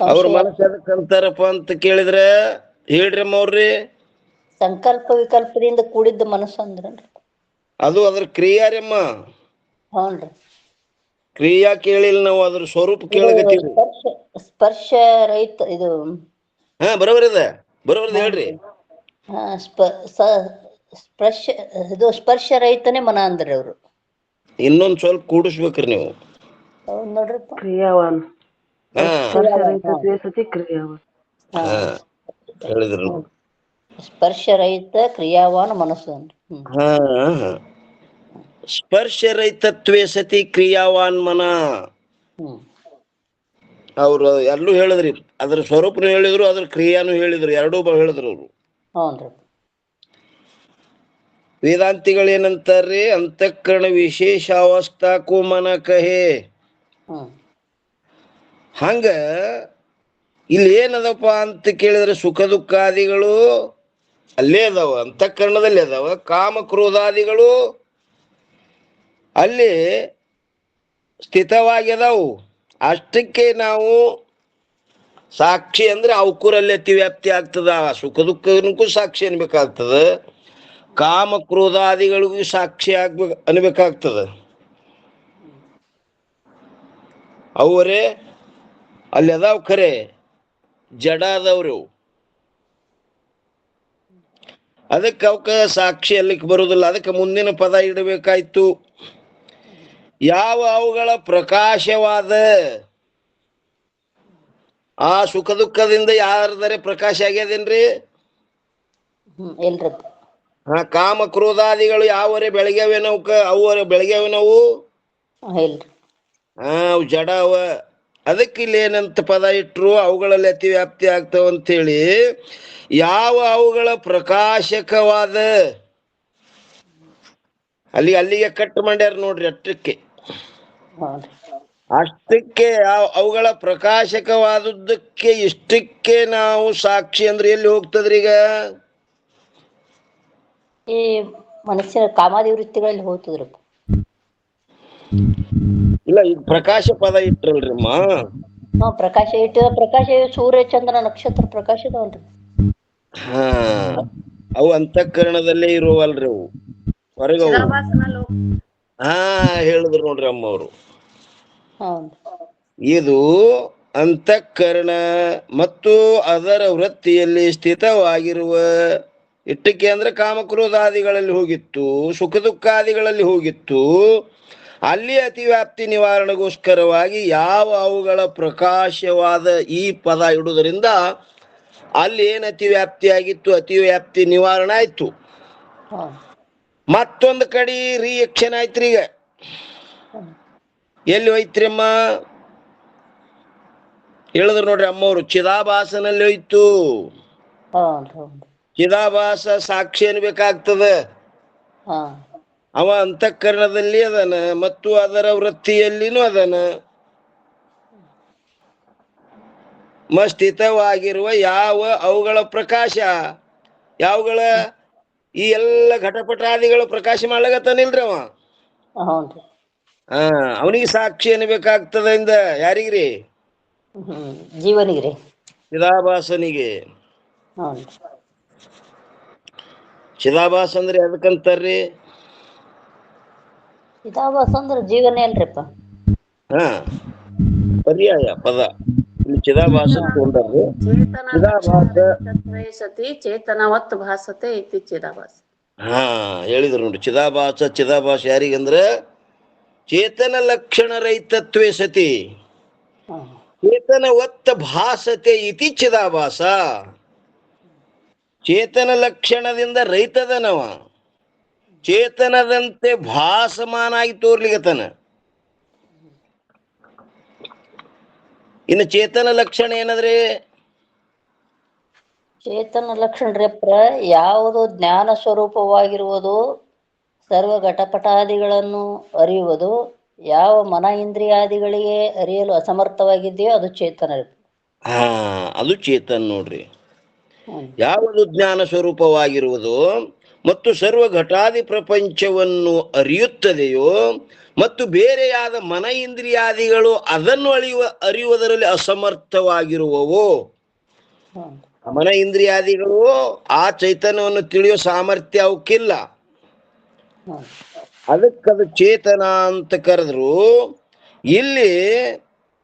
ಅವ್ರ ಮನಸ್ಸು ಎದಕ್ಕಂತಾರಪ್ಪ ಅಂತ ಕೇಳಿದ್ರೆ ಹೇಳ್ರಮ್ಮ ಅವ್ರಿ. ಸಂಕಲ್ಪ ವಿಕಲ್ಪದಿಂದ ಕೂಡಿದ್ದ ಮನಸ್ಸು ಅಂದ್ರನ್ರಿ. ಅದು ಅದ್ರ ಕ್ರಿಯಾರಮ್ಮ. ಕ್ರಿಯಾ ಕೇಳಿಲ್ಲ ನಾವು, ಅದ್ರ ಸ್ವರೂಪ ಕೇಳಕತ್ತೀವಿ. ಸ್ಪರ್ಶ ರಹಿತ ಇದು. ಬರೋಬರದ ಹೇಳ್ರಿ. ಸ್ಪರ್ಶ ರಹಿತನೇ ಮನ ಅಂದ್ರಿ ಅವ್ರು. ಇನ್ನೊಂದ್ ಸ್ವಲ್ಪ ಕೂಡಿಸ್ಬೇಕ್ರಿ ನೀವು. ನೋಡ್ರಿಪ್ಪ, ಕ್ರಿಯಾವಾನ್. ಹೇಳಿದ್ರು. ಸ್ಪರ್ಶ ರಹಿತ ಕ್ರಿಯಾವಾನ್ ಮನಸ್ಸು ಅಂದ್ರಿ. ಸ್ಪರ್ಶ ರಹಿತತ್ವೇ ಸತಿ ಕ್ರಿಯಾವಾನ್ ಮನ. ಅವ್ರು ಎಲ್ಲೂ ಹೇಳಿದ್ರಿ. ಅದ್ರ ಸ್ವರೂಪನು ಹೇಳಿದ್ರು, ಅದ್ರ ಕ್ರಿಯಾನು ಹೇಳಿದ್ರು. ಎರಡೂ ಹೇಳಿದ್ರು ಅವ್ರು. ವೇದಾಂತಿಗಳು ಏನಂತಾರ್ರಿ? ಅಂತಃಕರಣ ವಿಶೇಷ ಅವಸ್ಥಾಕು ಮನ ಕಹೆ. ಹಂಗ ಇಲ್ಲಿ ಏನದಪ್ಪ ಅಂತ ಕೇಳಿದ್ರೆ ಸುಖ ದುಃಖಾದಿಗಳು ಅಲ್ಲೇ ಅದಾವ, ಅಂತಃಕರಣದಲ್ಲಿ ಅದಾವ. ಕಾಮ ಕ್ರೋಧಾದಿಗಳು ಅಲ್ಲಿ ಸ್ಥಿತವಾಗಿದಾವು. ಅಷ್ಟಕ್ಕೆ ನಾವು ಸಾಕ್ಷಿ ಅಂದ್ರೆ ಅವಕೂರಲ್ಲಿ ಅತಿವ್ಯಾಪ್ತಿ ಆಗ್ತದ. ಸುಖ ದುಃಖಕ್ಕೂ ಸಾಕ್ಷಿ ಅನ್ಬೇಕಾಗ್ತದ, ಕಾಮ ಕ್ರೋಧಾದಿಗಳಿಗೂ ಸಾಕ್ಷಿ ಅನ್ಬೇಕಾಗ್ತದ. ಅವರೇ ಅಲ್ಲಿ ಅದಾವ್, ಖರೆ ಜಡ ಅದಾವ್ರಿ. ಅದಕ್ಕೆ ಅವಕ್ಕ ಸಾಕ್ಷಿ ಅಲ್ಲಿಕ್ಕೆ ಬರುದಿಲ್ಲ. ಅದಕ್ಕೆ ಮುಂದಿನ ಪದ ಇಡಬೇಕಾಯ್ತು. ಯಾವ ಅವುಗಳ ಪ್ರಕಾಶವಾದ ಆ ಸುಖ ದುಃಖದಿಂದ ಯಾರದರೆ ಪ್ರಕಾಶ ಆಗ್ಯದೇನ್ರಿ? ಕಾಮ ಕ್ರೋಧಾದಿಗಳು ಯಾವರೇ ಬೆಳಗ್ಯಾವೇನವಕ್ಕ? ಅವರೇ ಬೆಳಗ್ಯಾವೇನವು? ಅವು ಜಡ ಅವ. ಅದಕ್ಕೆ ಇಲ್ಲಿ ಏನಂತ ಪದ ಇಟ್ರು, ಅವುಗಳಲ್ಲಿ ಅತಿವ್ಯಾಪ್ತಿ ಆಗ್ತಾವ ಅಂತೇಳಿ. ಯಾವ ಅವುಗಳ ಪ್ರಕಾಶಕವಾದ ಅಲ್ಲಿಗೆ ಕಟ್ ಮಾಡ್ಯಾರ ನೋಡ್ರಿ. ಅಷ್ಟಕ್ಕೆ ಅವುಗಳ ಪ್ರಕಾಶಕವಾದದ್ದಕ್ಕೆ ಇಷ್ಟಕ್ಕೆ ನಾವು ಸಾಕ್ಷಿ ಅಂದ್ರೆ ಎಲ್ಲಿ ಹೋಗ್ತದ್ರಿ ಈಗ? ಈ ಮನುಷ್ಯನ ಕಾಮಾದಿ ವೃತ್ತಿಗಳಲ್ಲಿ ಹೋಗ್ತದ್ರಪ್ಪ. ಇಲ್ಲ, ಈಗ ಪ್ರಕಾಶ ಪದ ಇಟ್ರಲ್ರಿಮ್ಮ. ಪ್ರಕಾಶ ಇಟ್ಟಿದ ಪ್ರಕಾಶ ಸೂರ್ಯ ಚಂದ್ರ ನಕ್ಷತ್ರ ಪ್ರಕಾಶ ಇದಾವಲ್ರಿ. ಹಾ, ಅವು ಅಂತಃಕರಣದಲ್ಲೇ ಇರುವಲ್ರಿ, ಅವು ಹೊರಗ. ಹಾ, ಹೇಳಿದ್ರು ನೋಡ್ರಿ ಅಮ್ಮವ್ರು. ಇದು ಅಂತಃಕರಣ ಮತ್ತು ಅದರ ವೃತ್ತಿಯಲ್ಲಿ ಸ್ಥಿತವಾಗಿರುವ ಇಟ್ಟಕ್ಕೆ ಅಂದ್ರೆ ಕಾಮಕ್ರೋಧಾದಿಗಳಲ್ಲಿ ಹೋಗಿತ್ತು, ಸುಖ ದುಃಖಾದಿಗಳಲ್ಲಿ ಹೋಗಿತ್ತು. ಅಲ್ಲಿ ಅತಿವ್ಯಾಪ್ತಿ ನಿವಾರಣೆಗೋಸ್ಕರವಾಗಿ ಯಾವ ಅವುಗಳ ಪ್ರಕಾಶವಾದ ಈ ಪದ ಇಡುವುದರಿಂದ ಅಲ್ಲಿ ಏನು ಅತಿವ್ಯಾಪ್ತಿ ಆಗಿತ್ತು, ಅತಿವ್ಯಾಪ್ತಿ ನಿವಾರಣೆ ಆಯ್ತು. ಮತ್ತೊಂದು ಕಡೆ ರಿಯಾಕ್ಷನ್ ಆಯ್ತ್ರಿ. ಈಗ ಎಲ್ಲಿ ಹೋಯ್ತ್ರಿಮ್ಮ? ಹೇಳಿದ್ರು ನೋಡ್ರಿ ಅಮ್ಮವ್ರು, ಚಿದಾಭಾಸನಲ್ಲಿ ಹೋಯ್ತು. ಚಿದಾಭಾಸ ಸಾಕ್ಷಿ ಅನ್ಬೇಕಾಗ್ತದ. ಅವ ಅಂತಃಕರಣದಲ್ಲಿ ಅದನ ಮತ್ತು ಅದರ ವೃತ್ತಿಯಲ್ಲಿನೂ ಅದನ. ಸ್ಥಿತವಾಗಿರುವ ಯಾವ ಅವುಗಳ ಪ್ರಕಾಶ, ಯಾವಗಳ ಈ ಎಲ್ಲ ಘಟಪಟಾದಿಗಳ ಪ್ರಕಾಶ ಮಾಡ್ಲಾಗತ್ತಾನಿಲ್ರಿ ಅವ. ಅವನಿಗೆ ಸಾಕ್ಷಿ ಅನ್ಬೇಕಾಗ್ತದ. ಇಂದ ಯಾರಿಗ್ರಿ? ಜೀವನಿಗ್ರಿ, ಚಿದಾಭಾಸನಿಗೆ. ಚಿದಾಭಾಸ ಅಂದ್ರೆ ಅದಕ್ಕಂತಾರ್ರಿ? ಚಿದಾಭಾಸ ಅಂದ್ರೆ ಜೀವನೇ ಅಲ್ರಿಪ್ಪ. ಹಾ, ಪರ್ಯಾಯ ಪದ ಇಲ್ಲಿ ಚಿದಾಭಾಸ ತಗೊಂಡ್ರಿ. ಚೇತನವತ್ ಭಾಸತೆ ಇತಿ ಚಿದಾಭಾಸ. ಹಾ, ಹೇಳಿದ್ರು ನೋಡಿ. ಚಿದಾಭಾಸ ಯಾರಿಗಂದ್ರೆ ಚೇತನ ಲಕ್ಷಣ ರಹಿತತ್ವೇ ಸತಿ ಚೇತನವತ್ತ ಭಾಸತೆ ಇತಿ ಚಿದಾಭಾಸ. ಚೇತನ ಲಕ್ಷಣದಿಂದ ರೈತದನವ, ಚೇತನದಂತೆ ಭಾಸಮಾನ ಆಗಿ ತೋರ್ಲಿಗತನ. ಇನ್ನು ಚೇತನ ಲಕ್ಷಣ ಏನದ್ರಿ? ಚೇತನ ಲಕ್ಷಣ ಯಾವುದು ಜ್ಞಾನ ಸ್ವರೂಪವಾಗಿರುವುದು, ಸರ್ವ ಘಟಪಟಾದಿಗಳನ್ನು ಅರಿಯುವುದು, ಯಾವ ಮನ ಇಂದ್ರಿಯಾದಿಗಳಿಗೆ ಅರಿಯಲು ಅಸಮರ್ಥವಾಗಿದೆಯೋ ಅದು ಚೇತನ. ಅದು ಚೇತನ್ ನೋಡ್ರಿ. ಯಾವುದು ಜ್ಞಾನ ಸ್ವರೂಪವಾಗಿರುವುದು ಮತ್ತು ಸರ್ವ ಘಟಾದಿ ಪ್ರಪಂಚವನ್ನು ಅರಿಯುತ್ತದೆಯೋ ಮತ್ತು ಬೇರೆಯಾದ ಮನ ಇಂದ್ರಿಯಾದಿಗಳು ಅದನ್ನು ಅರಿಯುವುದರಲ್ಲಿ ಅಸಮರ್ಥವಾಗಿರುವವು. ಮನ ಇಂದ್ರಿಯಾದಿಗಳು ಆ ಚೈತನ್ಯವನ್ನು ತಿಳಿಯೋ ಸಾಮರ್ಥ್ಯ ಅವಕ್ಕಿಲ್ಲ. ಅದಕ್ಕದು ಚೇತನ ಅಂತ ಕರೆದ್ರು. ಇಲ್ಲಿ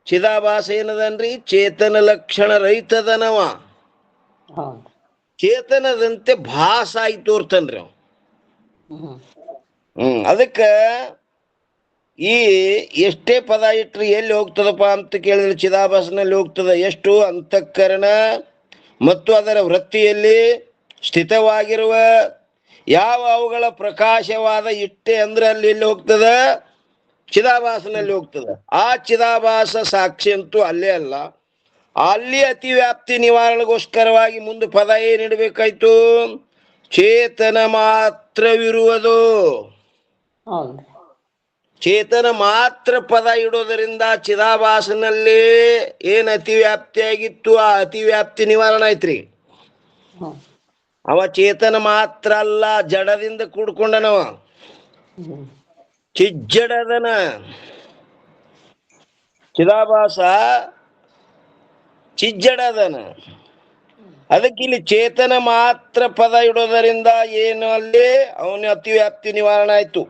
ಚಿದಾಭಾಸ ಏನದನ್ರಿ? ಚೇತನ ಲಕ್ಷಣ ರಹಿತದನವ, ಚೇತನದಂತೆ ಭಾಸ ಆಗಿ ತೋರ್ತನ್ರಿ ಅವ. ಅದಕ್ಕ ಈ ಎಷ್ಟೇ ಪದ ಇಟ್ರಿ ಎಲ್ಲಿ ಹೋಗ್ತದಪ್ಪ ಅಂತ ಕೇಳಿದ್ರೆ ಚಿದಾಭಾಸನಲ್ಲಿ ಹೋಗ್ತದ. ಎಷ್ಟು? ಅಂತಃಕರಣ ಮತ್ತು ಅದರ ವೃತ್ತಿಯಲ್ಲಿ ಸ್ಥಿತವಾಗಿರುವ ಯಾವ ಅವುಗಳ ಪ್ರಕಾಶವಾದ ಇಟ್ಟೆ ಅಂದ್ರೆ ಅಲ್ಲಿ ಎಲ್ಲಿ ಹೋಗ್ತದ? ಚಿದಾಭಾಸನಲ್ಲಿ ಹೋಗ್ತದ. ಆ ಚಿದಾಭಾಸ ಸಾಕ್ಷಿ ಅಂತೂ ಅಲ್ಲೇ ಅಲ್ಲ. ಅಲ್ಲಿ ಅತಿವ್ಯಾಪ್ತಿ ನಿವಾರಣೆಗೋಸ್ಕರವಾಗಿ ಮುಂದೆ ಪದ ಏನಿಡ್ಬೇಕಾಯ್ತು? ಚೇತನ ಮಾತ್ರವಿರುವುದು. ಚೇತನ ಮಾತ್ರ ಪದ ಇಡೋದರಿಂದ ಚಿದಾಭಾಸನಲ್ಲಿ ಏನ್ ಅತಿವ್ಯಾಪ್ತಿ ಆಗಿತ್ತು ಆ ಅತಿವ್ಯಾಪ್ತಿ ನಿವಾರಣೆ ಆಯ್ತ್ರಿ. ಅವ ಚೇತನ ಮಾತ್ರ ಅಲ್ಲ, ಜಡದಿಂದ ಕೂಡ್ಕೊಂಡನವ, ಚಿಜ್ಜಡದನ. ಚಿದಾಭಾಸ ಚಿಜ್ಜಡದನ. ಅದಕ್ಕೆ ಇಲ್ಲಿ ಚೇತನ ಮಾತ್ರ ಪದ ಇಡೋದರಿಂದ ಏನು ಅಲ್ಲಿ ಅವನ ಅತಿವ್ಯಾಪ್ತಿ ನಿವಾರಣೆ ಆಯ್ತು.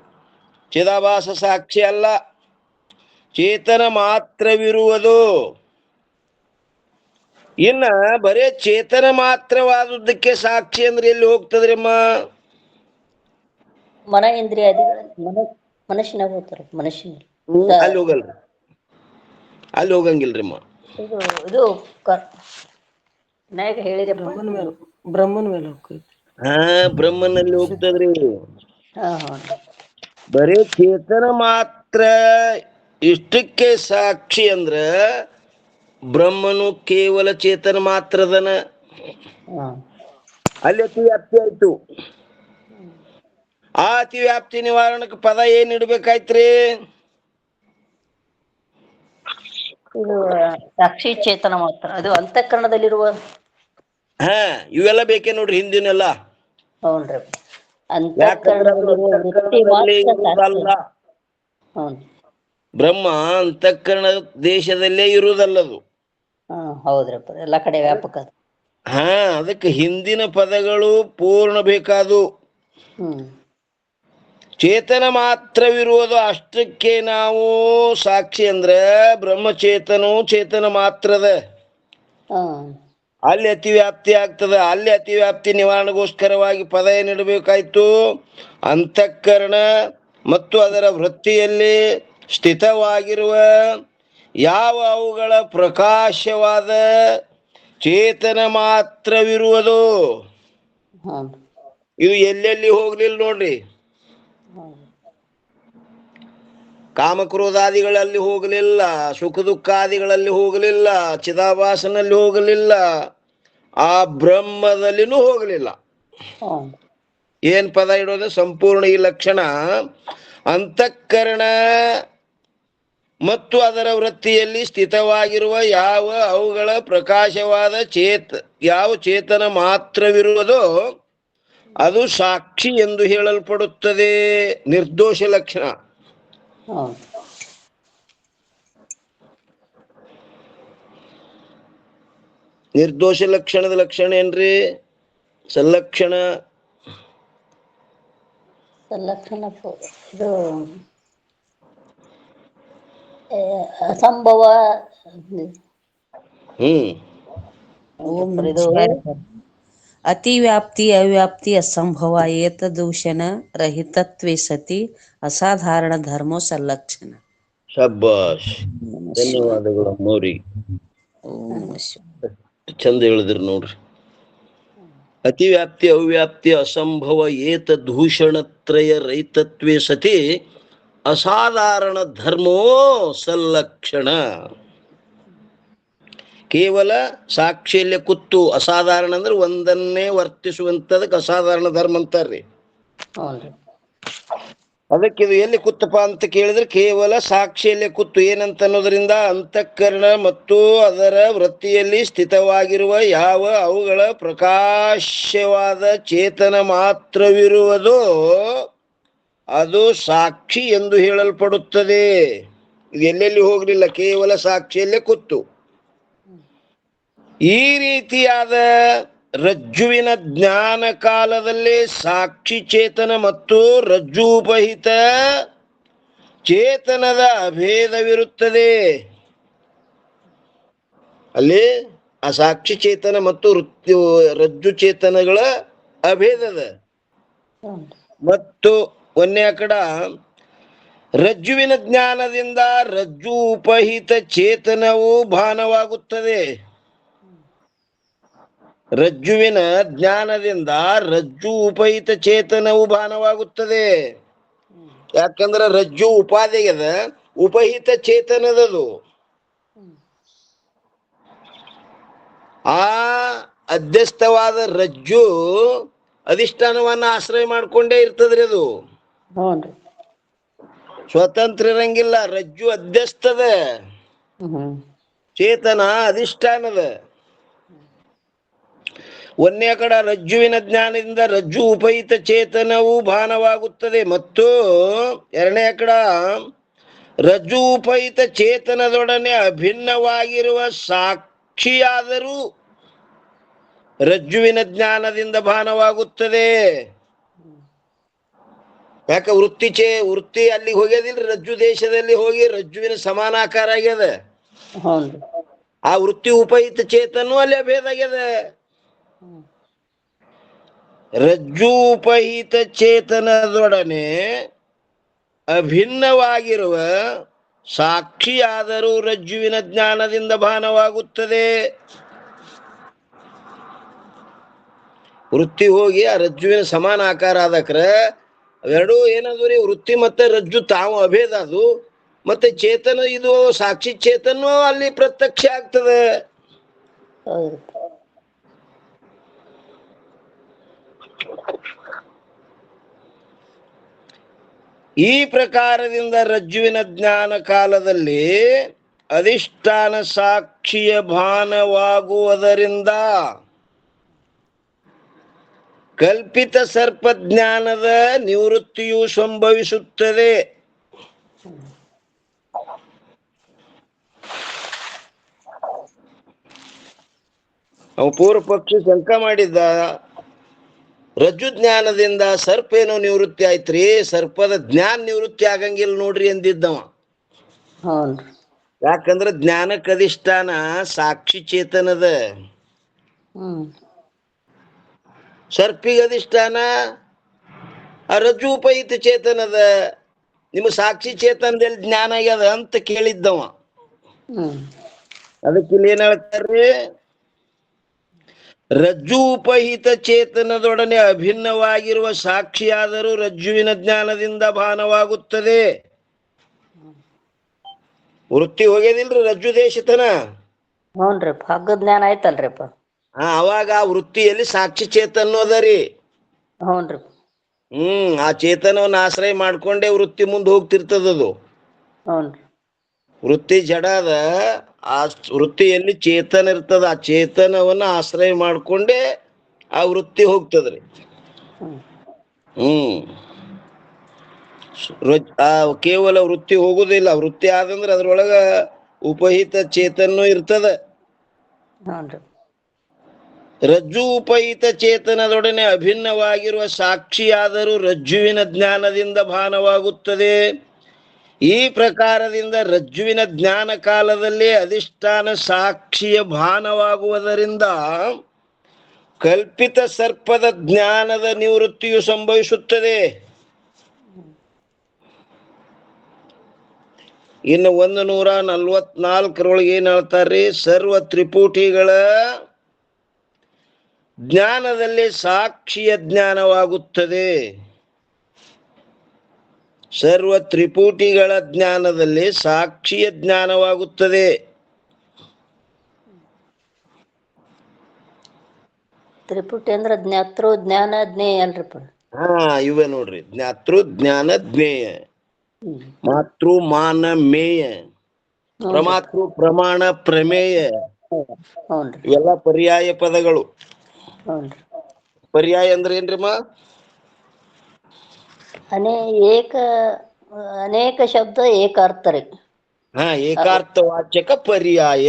ಚಿದಾಭಾಸ ಸಾಕ್ಷಿ ಅಲ್ಲ, ಚೇತನ ಮಾತ್ರವಿರುವುದು. ಇನ್ನ ಬರೇ ಚೇತನ ಮಾತ್ರವಾದದ್ದಕ್ಕೆ ಸಾಕ್ಷಿ ಅಂದ್ರೆ ಎಲ್ಲಿ ಹೋಗ್ತದ್ರಮ್ಮ? ಮನ ಇಂದ್ರಿಯಾದಿಗಳು ಮನಸ್ಸಿನಾಗ ಹೋಗ್ತಾರ. ಮನಸ್ಸಿನಲ್ಲಿ ಅಲ್ಲಿ ಹೋಗಲ್ರಿ, ಅಲ್ಲಿ ಹೋಗಂಗಿಲ್ರಿಮ್ಮ. ಇದು ಹೇಳಿದೆ ಬ್ರಹ್ಮನ ಮೇಲೆ ಹೋಗ್ತೈತಿ. ಬ್ರಹ್ಮನಲ್ಲಿ ಹೋಗ್ತದ್ರಿ. ಬರೀ ಚೇತನ ಮಾತ್ರ ಇಷ್ಟಕ್ಕೆ ಸಾಕ್ಷಿ ಅಂದ್ರ ಬ್ರಹ್ಮನು ಕೇವಲ ಚೇತನ ಮಾತ್ರದನ. ಅಲ್ಲಿ ಅತಿ ವ್ಯಾಪ್ತಿ ಆಯ್ತು. ಆ ಅತಿ ವ್ಯಾಪ್ತಿ ನಿವಾರಣಕ್ಕೆ ಪದ ಏನ್ ಇಡ್ಬೇಕಾಯ್ತ್ರಿ? ಇದು ಸಾಕ್ಷಿ ಚೇತನ ಮಾತ್ರ, ಅದು ಅಂತಃಕರಣದಲ್ಲಿರುವ. ಹಾ, ಇವೆಲ್ಲ ಬೇಕೇ ನೋಡ್ರಿ ಹಿಂದಿನೆಲ್ಲ. ಹೌನ್ರಿ, ಯಾಕಂದ್ರೆ ಅದು ಅಂತಃಕರಣದಲ್ಲಿರುವ ವೃತ್ತಿ ಅಂತಃಕರಣದಲ್ಲಿ ಮಾತ್ರ ಸಾಕ್ಷಿ. ಇರುವುದಲ್ಲ. ಹೌನ್. ಬ್ರಹ್ಮ ಅಂತಃಕರಣ ದೇಶದಲ್ಲೇ ಇರುವುದಲ್ಲದು. ಹೌದ್ರಪ್ಪ, ಎಲ್ಲಾ ಕಡೆ ವ್ಯಾಪಕ ಅದು. ಹಾ, ಅದಕ್ಕೆ ಹಿಂದಿನ ಪದಗಳು ಪೂರ್ಣ ಬೇಕಾದು. ಚೇತನ ಮಾತ್ರವಿರುವುದು. ಅಷ್ಟಕ್ಕೆ ನಾವು ಸಾಕ್ಷಿ ಅಂದ್ರೆ ಬ್ರಹ್ಮಚೇತನವು ಚೇತನ ಮಾತ್ರದ. ಅಲ್ಲಿ ಅತಿವ್ಯಾಪ್ತಿ ಆಗ್ತದೆ. ಅಲ್ಲಿ ಅತಿವ್ಯಾಪ್ತಿ ನಿವಾರಣೆಗೋಸ್ಕರವಾಗಿ ಪದ ಏನಿಡಬೇಕಾಯ್ತು? ಅಂತಃಕರಣ ಮತ್ತು ಅದರ ವೃತ್ತಿಯಲ್ಲಿ ಸ್ಥಿತವಾಗಿರುವ ಯಾವ ಅವುಗಳ ಪ್ರಕಾಶವಾದ ಚೇತನ ಮಾತ್ರವಿರುವುದು. ಇದು ಎಲ್ಲೆಲ್ಲಿ ಹೋಗ್ಲಿಲ್ಲ ನೋಡ್ರಿ. ಕಾಮಕ್ರೋಧಾದಿಗಳಲ್ಲಿ ಹೋಗಲಿಲ್ಲ, ಸುಖ ದುಃಖಾದಿಗಳಲ್ಲಿ ಹೋಗಲಿಲ್ಲ, ಚಿದಾಭಾಸನಲ್ಲಿ ಹೋಗಲಿಲ್ಲ, ಆ ಬ್ರಹ್ಮದಲ್ಲಿನೂ ಹೋಗಲಿಲ್ಲ. ಏನ್ ಪದ ಇಡೋದು? ಸಂಪೂರ್ಣ ಈ ಲಕ್ಷಣ ಅಂತಃಕರಣ ಮತ್ತು ಅದರ ವೃತ್ತಿಯಲ್ಲಿ ಸ್ಥಿತವಾಗಿರುವ ಯಾವ ಅವುಗಳ ಪ್ರಕಾಶವಾದ ಯಾವ ಚೇತನ ಮಾತ್ರವಿರುವುದೋ ಅದು ಸಾಕ್ಷಿ ಎಂದು ಹೇಳಲ್ಪಡುತ್ತದೆ. ನಿರ್ದೋಷ ಲಕ್ಷಣ. ನಿರ್ದೋಷ ಲಕ್ಷಣದ ಲಕ್ಷಣ ಏನ್ರಿ? ಸಲ್ಲಕ್ಷಣ. ಇದು ಅಸಂಭವ. ಅತಿವ್ಯಾಪ್ತಿ ಅವ್ಯಾಪ್ತಿ ಅಸಂಭವ ಏತದೂಷಣ ರಹಿತತ್ವೇ ಸತಿ ಅಸಾಧಾರಣ ಧರ್ಮೋ ಸಲ್ಲಕ್ಷಣ. ಶಬ್ಬಾಷ್, ಧನ್ಯವಾದಗಳು ಅಮ್ಮೋರಿ. ಚಂದ ಹೇಳಿದ್ರಿ ನೋಡ್ರಿ. ಅತಿವ್ಯಾಪ್ತಿ ಅವ್ಯಾಪ್ತಿ ಅಸಂಭವ ಏತದೂಷಣತ್ರಯ ರಹಿತತ್ವೇ ಸತಿ ಅಸಾಧಾರಣ ಧರ್ಮೋ ಸಲ್ಲಕ್ಷಣ. ಕೇವಲ ಸಾಕ್ಷಿಯಲ್ಲೇ ಕೂತು, ಅಸಾಧಾರಣ ಅಂದ್ರೆ ಒಂದನ್ನೇ ವರ್ತಿಸುವಂತದಕ್ಕೆ ಅಸಾಧಾರಣ ಧರ್ಮ ಅಂತಾರ್ರಿ. ಅದಕ್ಕೆ ಇದು ಎಲ್ಲಿ ಕೂತಪ್ಪ ಅಂತ ಕೇಳಿದ್ರೆ ಕೇವಲ ಸಾಕ್ಷಿಯಲ್ಲೇ ಕೂತು. ಏನಂತ ಅನ್ನೋದ್ರಿಂದ ಅಂತಃಕರಣ ಮತ್ತು ಅದರ ವೃತ್ತಿಯಲ್ಲಿ ಸ್ಥಿತವಾಗಿರುವ ಯಾವ ಅವುಗಳ ಪ್ರಕಾಶವಾದ ಚೇತನ ಮಾತ್ರವಿರುವುದೋ ಅದು ಸಾಕ್ಷಿ ಎಂದು ಹೇಳಲ್ಪಡುತ್ತದೆ. ಎಲ್ಲೆಲ್ಲಿ ಹೋಗ್ಲಿಲ್ಲ, ಕೇವಲ ಸಾಕ್ಷಿಯಲ್ಲೇ ಕೂತು. ಈ ರೀತಿಯಾದ ರಜ್ಜುವಿನ ಜ್ಞಾನ ಕಾಲದಲ್ಲಿ ಸಾಕ್ಷಿ ಚೇತನ ಮತ್ತು ರಜ್ಜೂಪಹಿತ ಚೇತನದ ಅಭೇದವಿರುತ್ತದೆ. ಅಲ್ಲಿ ಆ ಸಾಕ್ಷಿ ಚೇತನ ಮತ್ತು ರಜ್ಜು ಚೇತನಗಳ ಅಭೇದದ. ಮತ್ತು ಒಂದೇ ಕಡ ರಜ್ಜುವಿನ ಜ್ಞಾನದಿಂದ ರಜ್ಜು ಉಪಹಿತ ಚೇತನವು ಭಾನವಾಗುತ್ತದೆ. ರಜ್ಜುವಿನ ಜ್ಞಾನದಿಂದ ರಜ್ಜು ಉಪಹಿತ ಚೇತನವು ಭಾನವಾಗುತ್ತದೆ. ಯಾಕಂದ್ರೆ ರಜ್ಜು ಉಪಾಧಿಗದ, ಉಪಹಿತ ಚೇತನದದು. ಆ ಅಧ್ಯಸ್ಥವಾದ ರಜ್ಜು ಅಧಿಷ್ಠಾನವನ್ನ ಆಶ್ರಯ ಮಾಡ್ಕೊಂಡೇ ಇರ್ತದ್ರಿ. ಅದು ಸ್ವತಂತ್ರ ಇರಂಗಿಲ್ಲ. ರಜ್ಜು ಅಧ್ಯಸ್ಥದ, ಚೇತನ ಅಧಿಷ್ಠಾನದ. ಒಂದೇ ಕಡ ರಜ್ಜುವಿನ ಜ್ಞಾನದಿಂದ ರಜ್ಜು ಉಪಹಿತ ಚೇತನವು ಭಾನವಾಗುತ್ತದೆ. ಮತ್ತು ಎರಡನೇ ಕಡ ರಜ್ಜು ಉಪಹಿತ ಚೇತನದೊಡನೆ ಅಭಿನ್ನವಾಗಿರುವ ಸಾಕ್ಷಿಯಾದರೂ ರಜ್ಜುವಿನ ಜ್ಞಾನದಿಂದ ಭಾನವಾಗುತ್ತದೆ. ಯಾಕ? ವೃತ್ತಿ ಅಲ್ಲಿಗೆ ಹೋಗ್ಯದಿಲ್ರಿ. ರಜ್ಜು ದೇಶದಲ್ಲಿ ಹೋಗಿ ರಜ್ಜುವಿನ ಸಮಾನಾಕಾರ ಆಗ್ಯದ. ಆ ವೃತ್ತಿ ಉಪಹಿತ ಚೇತನೂ ಅಲ್ಲಿ ಅಭೇದ ಆಗ್ಯದ. ರಜ್ಜು ಉಪಹಿತ ಚೇತನದೊಡನೆ ಅಭಿನ್ನವಾಗಿರುವ ಸಾಕ್ಷಿಯಾದರೂ ರಜ್ಜುವಿನ ಜ್ಞಾನದಿಂದ ಭಾನವಾಗುತ್ತದೆ. ವೃತ್ತಿ ಹೋಗಿ ಆ ರಜ್ಜುವಿನ ಸಮಾನ ಆಕಾರ ಆದಕ್ರ ಅವೆರಡೂ ಏನದು ರೀ? ವೃತ್ತಿ ಮತ್ತೆ ರಜ್ಜು ತಾವು ಅಭೇದ ಅದು. ಮತ್ತೆ ಚೇತನ ಇದು ಸಾಕ್ಷಿ ಚೇತನ ಅಲ್ಲಿ ಪ್ರತ್ಯಕ್ಷ ಆಗ್ತದೆ. ಹೌದ್ರಿಪ್ಪ. ಈ ಪ್ರಕಾರದಿಂದ ರಜ್ಜುವಿನ ಜ್ಞಾನ ಕಾಲದಲ್ಲಿ ಅಧಿಷ್ಠಾನ ಸಾಕ್ಷಿಯ ಭಾನವಾಗುವುದರಿಂದ ಕಲ್ಪಿತ ಸರ್ಪಜ್ಞಾನದ ನಿವೃತ್ತಿಯು ಸಂಭವಿಸುತ್ತದೆ. ಅವ ಪೂರ್ವ ಪಕ್ಷಿ ಶಂಕ ಮಾಡಿದ್ದ, ರಜ್ಜು ಜ್ಞಾನದಿಂದ ಸರ್ಪ ಏನೋ ನಿವೃತ್ತಿ ಆಯ್ತ್ರಿ, ಸರ್ಪದ ಜ್ಞಾನ ನಿವೃತ್ತಿ ಆಗಂಗಿಲ್ಲ ನೋಡ್ರಿ ಅಂದಿದ್ದವ. ಹ್ಞೂನ್ರಿ. ಯಾಕಂದ್ರ ಜ್ಞಾನಕ್ಕೆ ಅಧಿಷ್ಠಾನ ಸಾಕ್ಷಿ ಚೇತನದ, ಸರ್ಪಿಗೆ ಅಧಿಷ್ಠಾನ ರಜ್ಜು ಉಪಹಿತ ಚೇತನದ. ನಿಮ್ಮ ಸಾಕ್ಷಿ ಚೇತನದಲ್ಲಿ ಜ್ಞಾನ ಆಗ್ಯದ ಅಂತ ಕೇಳಿದ್ದವ. ಅದಕ್ಕೆ ಇಲ್ಲಿ ಏನ್ ಹೇಳ್ತಾರ್ರಿ, ರಜ್ಜು ಉಪಹಿತ ಚೇತನದೊಡನೆ ಅಭಿನ್ನವಾಗಿರುವ ಸಾಕ್ಷಿಯಾದರೂ ರಜ್ಜುವಿನ ಜ್ಞಾನದಿಂದ ಭಾನವಾಗುತ್ತದೆ. ವೃತ್ತಿ ಹೋಗ್ಯದಿಲ್ರಿ ರಜ್ಜು ದೇಶತನ. ಹ್ಞೂನ್ರಿಪ್ಪ, ಹಗ್ಗ ಜ್ಞಾನ ಆಯ್ತಲ್ರಿಪ್ಪ. ಅವಾಗ ಆ ವೃತ್ತಿಯಲ್ಲಿ ಸಾಕ್ಷಿ ಚೇತನ ಅದರಿ. ಹ್ಞೂನ್ರಿ. ಆ ಚೇತನವನ್ನ ಆಶ್ರಯ ಮಾಡ್ಕೊಂಡೇ ವೃತ್ತಿ ಮುಂದೆ ಹೋಗ್ತಿರ್ತದದು. ಹ್ಞೂನ್ರಿ. ವೃತ್ತಿ ಜಡ ಅದ, ಆ ವೃತ್ತಿಯಲ್ಲಿ ಚೇತನ ಇರ್ತದ, ಆ ಚೇತನವನ್ನ ಆಶ್ರಯ ಮಾಡ್ಕೊಂಡೇ ಆ ವೃತ್ತಿ ಹೋಗ್ತದ್ರಿ. ಕೇವಲ ವೃತ್ತಿ ಹೋಗುದಿಲ್ಲ, ವೃತ್ತಿ ಆದಂದ್ರೆ ಅದ್ರೊಳಗ ಉಪಹಿತ ಚೇತನೂ ಇರ್ತದ. ರಜ್ಜು ಉಪಹಿತ ಚೇತನದೊಡನೆ ಅಭಿನ್ನವಾಗಿರುವ ಸಾಕ್ಷಿಯಾದರೂ ರಜ್ಜುವಿನ ಜ್ಞಾನದಿಂದ ಭಾನವಾಗುತ್ತದೆ. ಈ ಪ್ರಕಾರದಿಂದ ರಜ್ಜುವಿನ ಜ್ಞಾನ ಕಾಲದಲ್ಲಿ ಅಧಿಷ್ಠಾನ ಸಾಕ್ಷಿಯ ಭಾನವಾಗುವುದರಿಂದ ಕಲ್ಪಿತ ಸರ್ಪದ ಜ್ಞಾನದ ನಿವೃತ್ತಿಯು ಸಂಭವಿಸುತ್ತದೆ. ಇನ್ನು 144 ಏನ್ ಹೇಳ್ತಾರ್ರಿ, ಸರ್ವ ತ್ರಿಪುಟಿಗಳ ಜ್ಞಾನದಲ್ಲಿ ಸಾಕ್ಷಿಯ ಜ್ಞಾನವಾಗುತ್ತದೆ. ಸರ್ವ ತ್ರಿಪುಟಿಗಳ ಜ್ಞಾನದಲ್ಲಿ ಸಾಕ್ಷಿಯ ಜ್ಞಾನವಾಗುತ್ತದೆ. ತ್ರಿಪುಟಿ ಅಂದ್ರ ಜ್ಞಾತೃ ಜ್ಞಾನ ಜ್ಞೇಯ ಅಲ್ರಿಪ್ಪ. ಇವೆ ನೋಡ್ರಿ, ಜ್ಞಾತೃ ಜ್ಞಾನ ಜ್ಞೇಯ, ಮಾತೃ ಮಾನ ಮೇಯ, ಪ್ರಮಾತೃ ಪ್ರಮಾಣ ಪ್ರಮೇಯ, ಇವೆಲ್ಲ ಪರ್ಯಾಯ ಪದಗಳು. ಪರ್ಯಾಯ ಅಂದ್ರೆ ಏನ್ರಿಮ್ಮ? ಅನೇಕ ಶಬ್ದ ಏಕ ಅರ್ಥ ರೀ. ಏಕಾರ್ಥವಾಚಕ ಪರ್ಯಾಯ.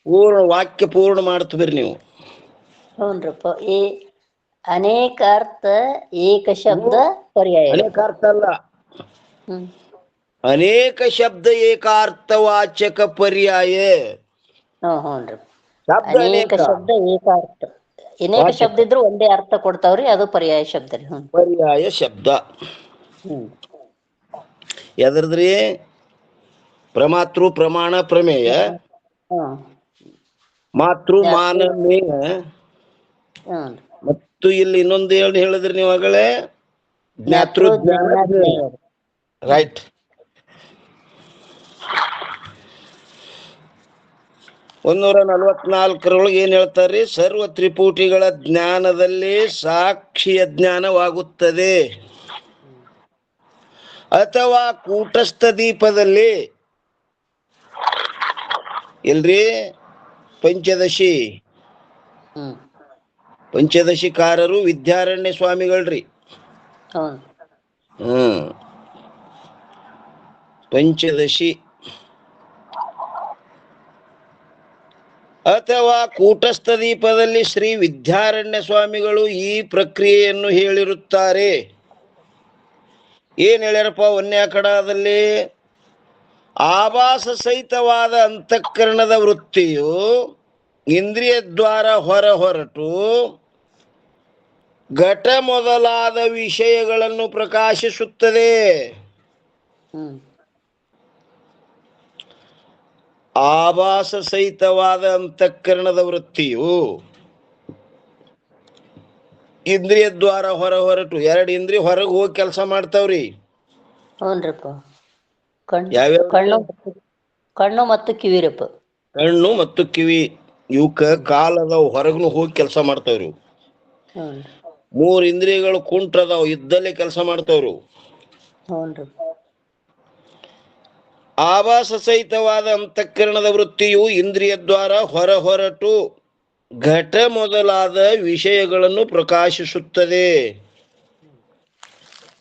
ಪೂರ್ಣ ವಾಕ್ಯ ಪೂರ್ಣ ಮಾಡ್ತೀರಿ ನೀವು. ಹ್ಞೂನ್ರಿಪ್ಪ. ಅನೇಕ ಅರ್ಥ ಏಕ ಶಬ್ದ ಪರ್ಯಾಯ. ಅನೇಕ ಅರ್ಥ ಅಲ್ಲ, ಅನೇಕ ಶಬ್ದ ಏಕಾರ್ಥವಾಚಕ ಪರ್ಯಾಯ. ಹ್ಞೂನ್ರಿ. ಅನೇಕ ಶಬ್ದ ಏಕ ಅರ್ಥ, ಅನೇಕ ಶಬ್ದ ಇದ್ರು ಒಂದೇ ಅರ್ಥ ಕೊಡ್ತಾವ್ರಿ, ಅದು ಪರ್ಯಾಯ ಶಬ್ದ ರೀ. ಪರ್ಯಾಯ ಶಬ್ದ ಎದ್ರದ್ರಿ? ಪ್ರಮಾತೃ ಪ್ರಮಾಣ ಪ್ರಮೇಯ, ಮಾತೃ ಮಾನ ಮೇಯ, ಮತ್ತು ಇಲ್ಲಿ ಇನ್ನೊಂದು ಹೇಳಿದ್ರಿ ನೀವು ಆಗಲೇ, ಜ್ಞಾತೃ ಜ್ಞಾನ. ರೈಟ್. 144 ಏನ್ ಹೇಳ್ತಾರ್ರಿ, ಸರ್ವ ತ್ರಿಪುಟಿಗಳ ಜ್ಞಾನದಲ್ಲಿ ಸಾಕ್ಷಿಯ ಜ್ಞಾನವಾಗುತ್ತದೆ. ಅಥವಾ ಕೂಟಸ್ಥ ದೀಪದಲ್ಲಿ ಇಲ್ರಿ, ಪಂಚದಶಿಕಾರರು ವಿದ್ಯಾರಣ್ಯ ಸ್ವಾಮಿಗಳ್ರಿ. ಪಂಚದಶಿ ಅಥವಾ ಕೂಟಸ್ಥ ದೀಪದಲ್ಲಿ ಶ್ರೀ ವಿದ್ಯಾರಣ್ಯ ಸ್ವಾಮಿಗಳು ಈ ಪ್ರಕ್ರಿಯೆಯನ್ನು ಹೇಳಿರುತ್ತಾರೆ. ಏನ್ ಹೇಳ್ಯಾರಪ್ಪ? 1ನೇ ಕಡದಲ್ಲಿ ಆಭಾಸ ಸಹಿತವಾದ ಅಂತಃಕರಣದ ವೃತ್ತಿಯು ಇಂದ್ರಿಯ ದ್ವಾರ ಹೊರಟು ಘಟ ಮೊದಲಾದ ವಿಷಯಗಳನ್ನು ಪ್ರಕಾಶಿಸುತ್ತದೆ. ಆಭಾಸ ಸಹಿತವಾದ ಅಂತಃಕರಣದ ವೃತ್ತಿಯು ಇಂದ್ರಿಯ ದ್ವಾರ ಹೊರಟು, 2 ಇಂದ್ರಿಯ ಹೊರಗೆ ಹೋಗಿ ಕೆಲಸ ಮಾಡ್ತಾವ್ರಿ. ಯಾವ್ಯಾವ? ಕಣ್ಣು ಮತ್ತು ಕಿವಿರಪ್ಪ. ಕಣ್ಣು ಮತ್ತು ಕಿವಿ ಇವಕ್ಕ ಕಾಲದವು ಹೊರಗ್ನು ಹೋಗಿ ಕೆಲಸ ಮಾಡ್ತಾವ್ರಿ. ಹ್ಞೂ 3 ಇಂದ್ರಿಯಗಳು ಕುಂಟ್ರದಾವ್ ಇದ್ದಲ್ಲೇ ಕೆಲಸ ಮಾಡ್ತಾವ್ರಿ. ಹ್ಞೂ ಆಭಾಸ ಸಹಿತವಾದ ಅಂತಃಕರಣದ ವೃತ್ತಿಯು ಇಂದ್ರಿಯ ದ್ವಾರ ಹೊರಟು ಘಟ ಮೊದಲಾದ ವಿಷಯಗಳನ್ನು ಪ್ರಕಾಶಿಸುತ್ತದೆ.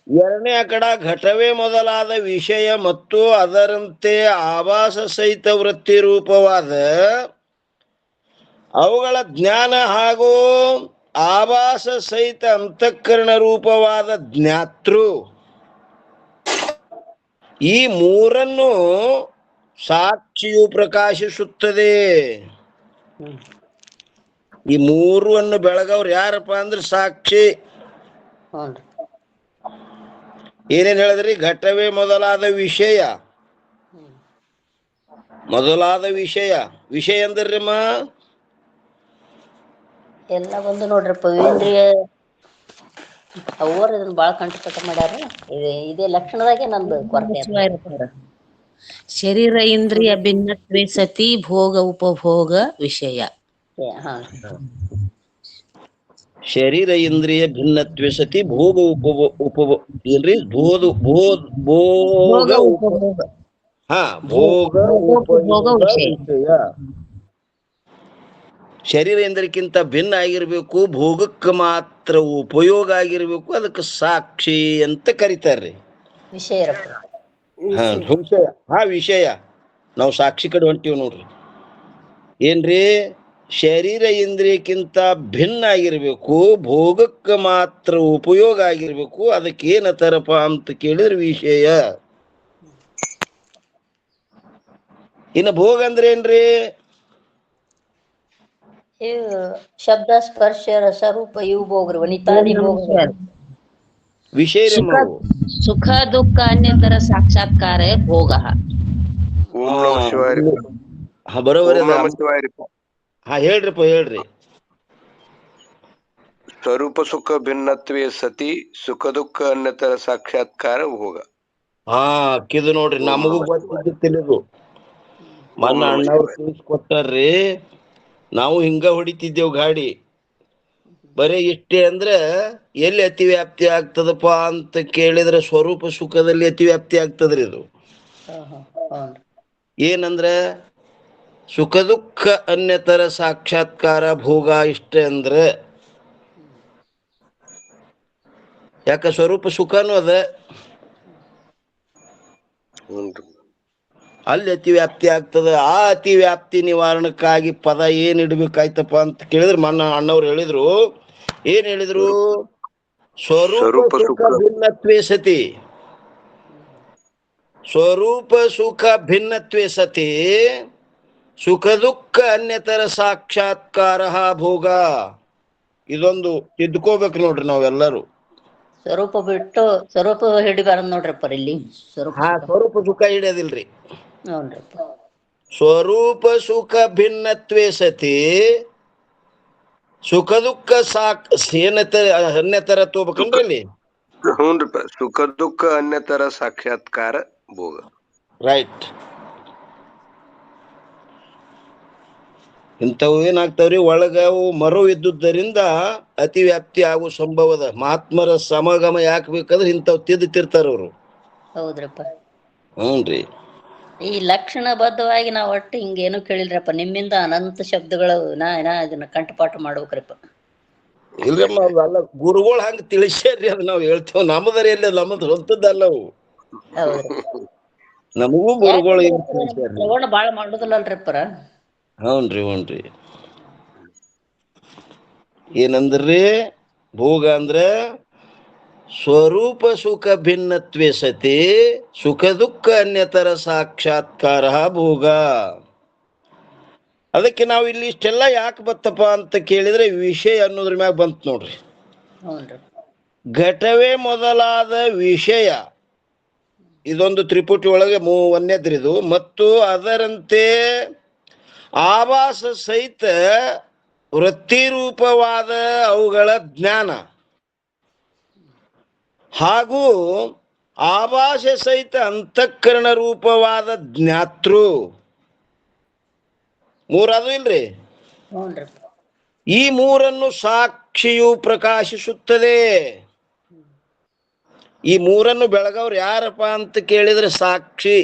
ಎರಡನೇ ಕಡ ಘಟವೇ ಮೊದಲಾದ ವಿಷಯ ಮತ್ತು ಅದರಂತೆ ಆಭಾಸ ಸಹಿತ ವೃತ್ತಿ ರೂಪವಾದ ಅವುಗಳ ಜ್ಞಾನ ಹಾಗೂ ಆಭಾಸ ಸಹಿತ ಅಂತಃಕರಣ ರೂಪವಾದ ಜ್ಞಾತೃ ಈ ಮೂರನ್ನು ಸಾಕ್ಷಿಯು ಪ್ರಕಾಶಿಸುತ್ತದೆ. ಈ ಮೂರನ್ನು ಬೆಳಗವ್ರು ಯಾರಪ್ಪ ಅಂದ್ರೆ ಸಾಕ್ಷಿ. ಏನೇನ್ ಹೇಳಿದ್ರಿ? ಘಟವೇ ಮೊದಲಾದ ವಿಷಯ. ಮೊದಲಾದ ವಿಷಯ ವಿಷಯ ಅಂದ್ರಮ್ಮ ಎಲ್ಲ ಬಂದು ನೋಡ್ರಪ್ಪ ಇಂದ್ರಿಯ ಅವ್ರು ಇದನ್ನ ಬಾಳ ಕಂಠಪಾಠ ಮಾಡ್ಯಾರ. ಇದೇ ಲಕ್ಷಣದಾಗೆ ನಂದು ಕೊರತೆ ಅದ. ಶರೀರ ಇಂದ್ರಿಯ ಭಿನ್ನತ್ವೇ ಸತಿ ಭೋಗ ಉಪಭೋಗ ವಿಷಯ. ಹಾ ಶರೀರ ಇಂದ್ರಿಯ ಭಿನ್ನತ್ವೇ ಸತಿ ಭೋಗ ಏನ್ರಿ? ಭೋಗ ಹಾ ಭೋಗ ಉಪಯೋಗ ವಿಷಯ. ಶರೀರ ಇಂದ್ರಿಯಕ್ಕಿಂತ ಭಿನ್ನ ಆಗಿರ್ಬೇಕು, ಭೋಗಕ್ಕೆ ಮಾತ್ರ ಉಪಯೋಗ ಆಗಿರ್ಬೇಕು, ಅದಕ್ಕೆ ಸಾಕ್ಷಿ ಅಂತ ಕರೀತಾರ್ರಿ. ವಿಷಯ ವಿಷಯ. ವಿಷಯ. ನಾವು ಸಾಕ್ಷಿ ಕಡೆ ಹೊಂಟಿವಿ ನೋಡ್ರಿ. ಏನ್ರಿ? ಶರೀರ ಇಂದ್ರಿಯಕ್ಕಿಂತ ಭಿನ್ನ ಆಗಿರ್ಬೇಕು, ಭೋಗಕ್ಕೆ ಮಾತ್ರ ಉಪಯೋಗ ಆಗಿರ್ಬೇಕು, ಅದಕ್ಕೆ ಏನಂತಾರಪ್ಪ ಅಂತ ಕೇಳಿದ್ರೆ ವಿಷಯ. ಇನ್ನು ಭೋಗ ಅಂದ್ರೆ ಏನ್ರಿ? ಶಬ್ದ ಸ್ಪರ್ಶ ರಸ ರೂಪ ಇವು ಭೋಗ್ರಿ. ವನಿತಾದಿ ಭೋಗ ವಿಷಯ. ಸುಖ ದುಃಖ ಅನ್ಯತರ ಸಾಕ್ಷಾತ್ಕಾರ ಭೋಗ. ಓಂ ನಮಃ ಶಿವಾಯ. ಬರೋಬರಿ. ಓಂ ನಮಃ ಶಿವಾಯ. ಹೇಳ್ರಿ. ಸ್ವರೂಪ ಸುಖ ಭಿನ್ನತ್ವೇ ಸತಿ ಸುಖ ದುಃಖ ಅನ್ಯತರ ಸಾಕ್ಷಾತ್ಕಾರ ಭೋಗ. ಕಿದು ನೋಡ್ರಿ, ನಮಗೂ ಗೊತ್ತಿದ್ದು ಮೊನ್ನ ಅಣ್ಣವ್ರು ತಿಳಿಸ್ಕೊಟ್ಟಾರ್ರಿ. ನಾವು ಹಿಂಗ ಹೊಡಿತಿದ್ದೇವ್ ಗಾಡಿ. ಬರೀ ಇಷ್ಟೇ ಅಂದ್ರ ಎಲ್ಲಿ ಅತಿವ್ಯಾಪ್ತಿ ಆಗ್ತದಪ್ಪ ಅಂತ ಕೇಳಿದ್ರೆ ಸ್ವರೂಪ ಸುಖದಲ್ಲಿ ಅತಿವ್ಯಾಪ್ತಿ ಆಗ್ತದ್ರಿ. ಇದು ಏನಂದ್ರ ಸುಖ ದುಃಖ ಅನ್ಯತರ ಸಾಕ್ಷಾತ್ಕಾರ ಭೋಗ ಇಷ್ಟೇ ಅಂದ್ರೆ. ಯಾಕ ಸ್ವರೂಪ ಸುಖನೂ ಅದ, ಅಲ್ಲಿ ಅತಿವ್ಯಾಪ್ತಿ ಆಗ್ತದ. ಆ ಅತಿವ್ಯಾಪ್ತಿ ನಿವಾರಣಕ್ಕಾಗಿ ಪದ ಏನ್ ಇಡ್ಬೇಕಾಯ್ತಪ್ಪ ಅಂತ ಕೇಳಿದ್ರೆ ಮೊನ್ನ ಅಣ್ಣವ್ರು ಹೇಳಿದ್ರು. ಏನ್ ಹೇಳಿದ್ರು? ಸ್ವರೂಪ ಸುಖ ಭಿನ್ನತ್ವೇ ಸತಿ. ಸ್ವರೂಪ ಸುಖ ಭಿನ್ನತ್ವೇ ಸತಿ ಸುಖ ದುಃಖ ಅನ್ಯತರ ಸಾಕ್ಷಾತ್ಕಾರ ಭೋಗ. ಇದೊಂದು ತಿದ್ಕೋಬೇಕು ನೋಡ್ರಿ ನಾವೆಲ್ಲರೂ. ಸ್ವರೂಪ ಬಿಟ್ಟು ಸ್ವರೂಪ ಹಿಡಿಬಾರದು ನೋಡ್ರಪ್ಪ ಇಲ್ಲಿ. ಸ್ವರೂಪ ಸುಖ ಹಿಡಿಯೋದಿಲ್ರಿ. ನೋಡ್ರಪ್ಪ, ಸ್ವರೂಪ ಸುಖ ಭಿನ್ನತ್ವೇ ಸತಿ ಸುಖ ದುಃಖ ಅನ್ಯತರ ತಗೋಬೇಕನ್ರಿ ಅಲ್ಲಿ. ಹ್ಞೂನ್ರಿಪ್ಪ. ಸುಖ ದುಃಖ ಅನ್ಯತರ ಸಾಕ್ಷಾತ್ಕಾರ ಭೋಗ. ರೈಟ್. ಇಂಥವು ಏನಾಗ್ತಾವ್ರಿ? ಒಳಗವು ಮರು ಇದ್ದುದರಿಂದ ಅತಿವ್ಯಾಪ್ತಿ ಆಗೋ ಸಂಭವದ. ಮಹಾತ್ಮರ ಸಮಾಗಮ ಯಾಕೆ ಬೇಕಾದ್ರೆ ಇಂಥವು ತಿದ್ದಿರ್ತಾರ ಅವರು. ಹೌದ್ರಪ್ಪ. ಹ್ಞೂನ್ರಿ. ಈ ಲಕ್ಷಣ ಬದ್ಧವಾಗಿ ನಾವ್ ಒಟ್ಟು ಹಿಂಗೇನು ಕೇಳಿಲ್ರಪ್ಪ. ನಿಮ್ಮಿಂದ ಅನಂತ ಶಬ್ದಗಳು ನಾ ಇದನ್ನ ಕಂಠಪಾಠ ಮಾಡ್ಬೇಕ್ರಪ್ಪ. ಇಲ್ರಮ್ಮ, ಅಲ್ಲ ಗುರುಗಳು ಹಂಗ ತಿಳಿಸ್ಯಾರ್ರಿ. ಅದು ನಾವ್ ಹೇಳ್ತೇವ್. ನಮ್ಮದರಿ ಎಲ್ಲ ನಮ್ಮದ್ ಹೊಂತದ್ದಲ್ಲವು. ನಮಗೂ ಗುರುಗಳು ಶ್ರವಣ ಬಾಳ ಮಾಡುದಿಲ್ಲಲ್ರಿಪ್ಪರ. ಹ್ಞೂನ್ರಿ. ಏನಂದ್ರಿ? ಭೋಗ ಅಂದ್ರ ಸ್ವರೂಪ ಸುಖ ಭಿನ್ನತ್ವೇ ಸತಿ ಸುಖ ದುಃಖ ಅನ್ಯತರ ಸಾಕ್ಷಾತ್ಕಾರ ಭೋಗ. ಅದಕ್ಕೆ ನಾವು ಇಲ್ಲಿ ಇಷ್ಟೆಲ್ಲ ಯಾಕೆ ಬತ್ತಪ್ಪ ಅಂತ ಕೇಳಿದ್ರೆ ವಿಷಯ ಅನ್ನೋದ್ರ ಮ್ಯಾಗ ಬಂತ ನೋಡ್ರಿ. ಘಟವೇ ಮೊದಲಾದ ವಿಷಯ ಇದೊಂದು ತ್ರಿಪುಟಿ ಒಳಗೆ ಒಂದನೇದ್ರಿದು. ಮತ್ತು ಅದರಂತೆ ಆಭಾಸ ಸಹಿತ ವೃತ್ತಿರೂಪವಾದ ಅವುಗಳ ಜ್ಞಾನ ಹಾಗೂ ಆಭಾಸ ಸಹಿತ ಅಂತಃಕರಣ ರೂಪವಾದ ಜ್ಞಾತೃ ಮೂರದು ಇಲ್ರಿ. ಹ್ಞೂನ್ರಿ. ಈ ಮೂರನ್ನು ಸಾಕ್ಷಿಯು ಪ್ರಕಾಶಿಸುತ್ತದೆ. ಈ ಮೂರನ್ನು ಬೆಳಗವ್ರು ಯಾರಪ್ಪ ಅಂತ ಕೇಳಿದ್ರೆ ಸಾಕ್ಷಿ.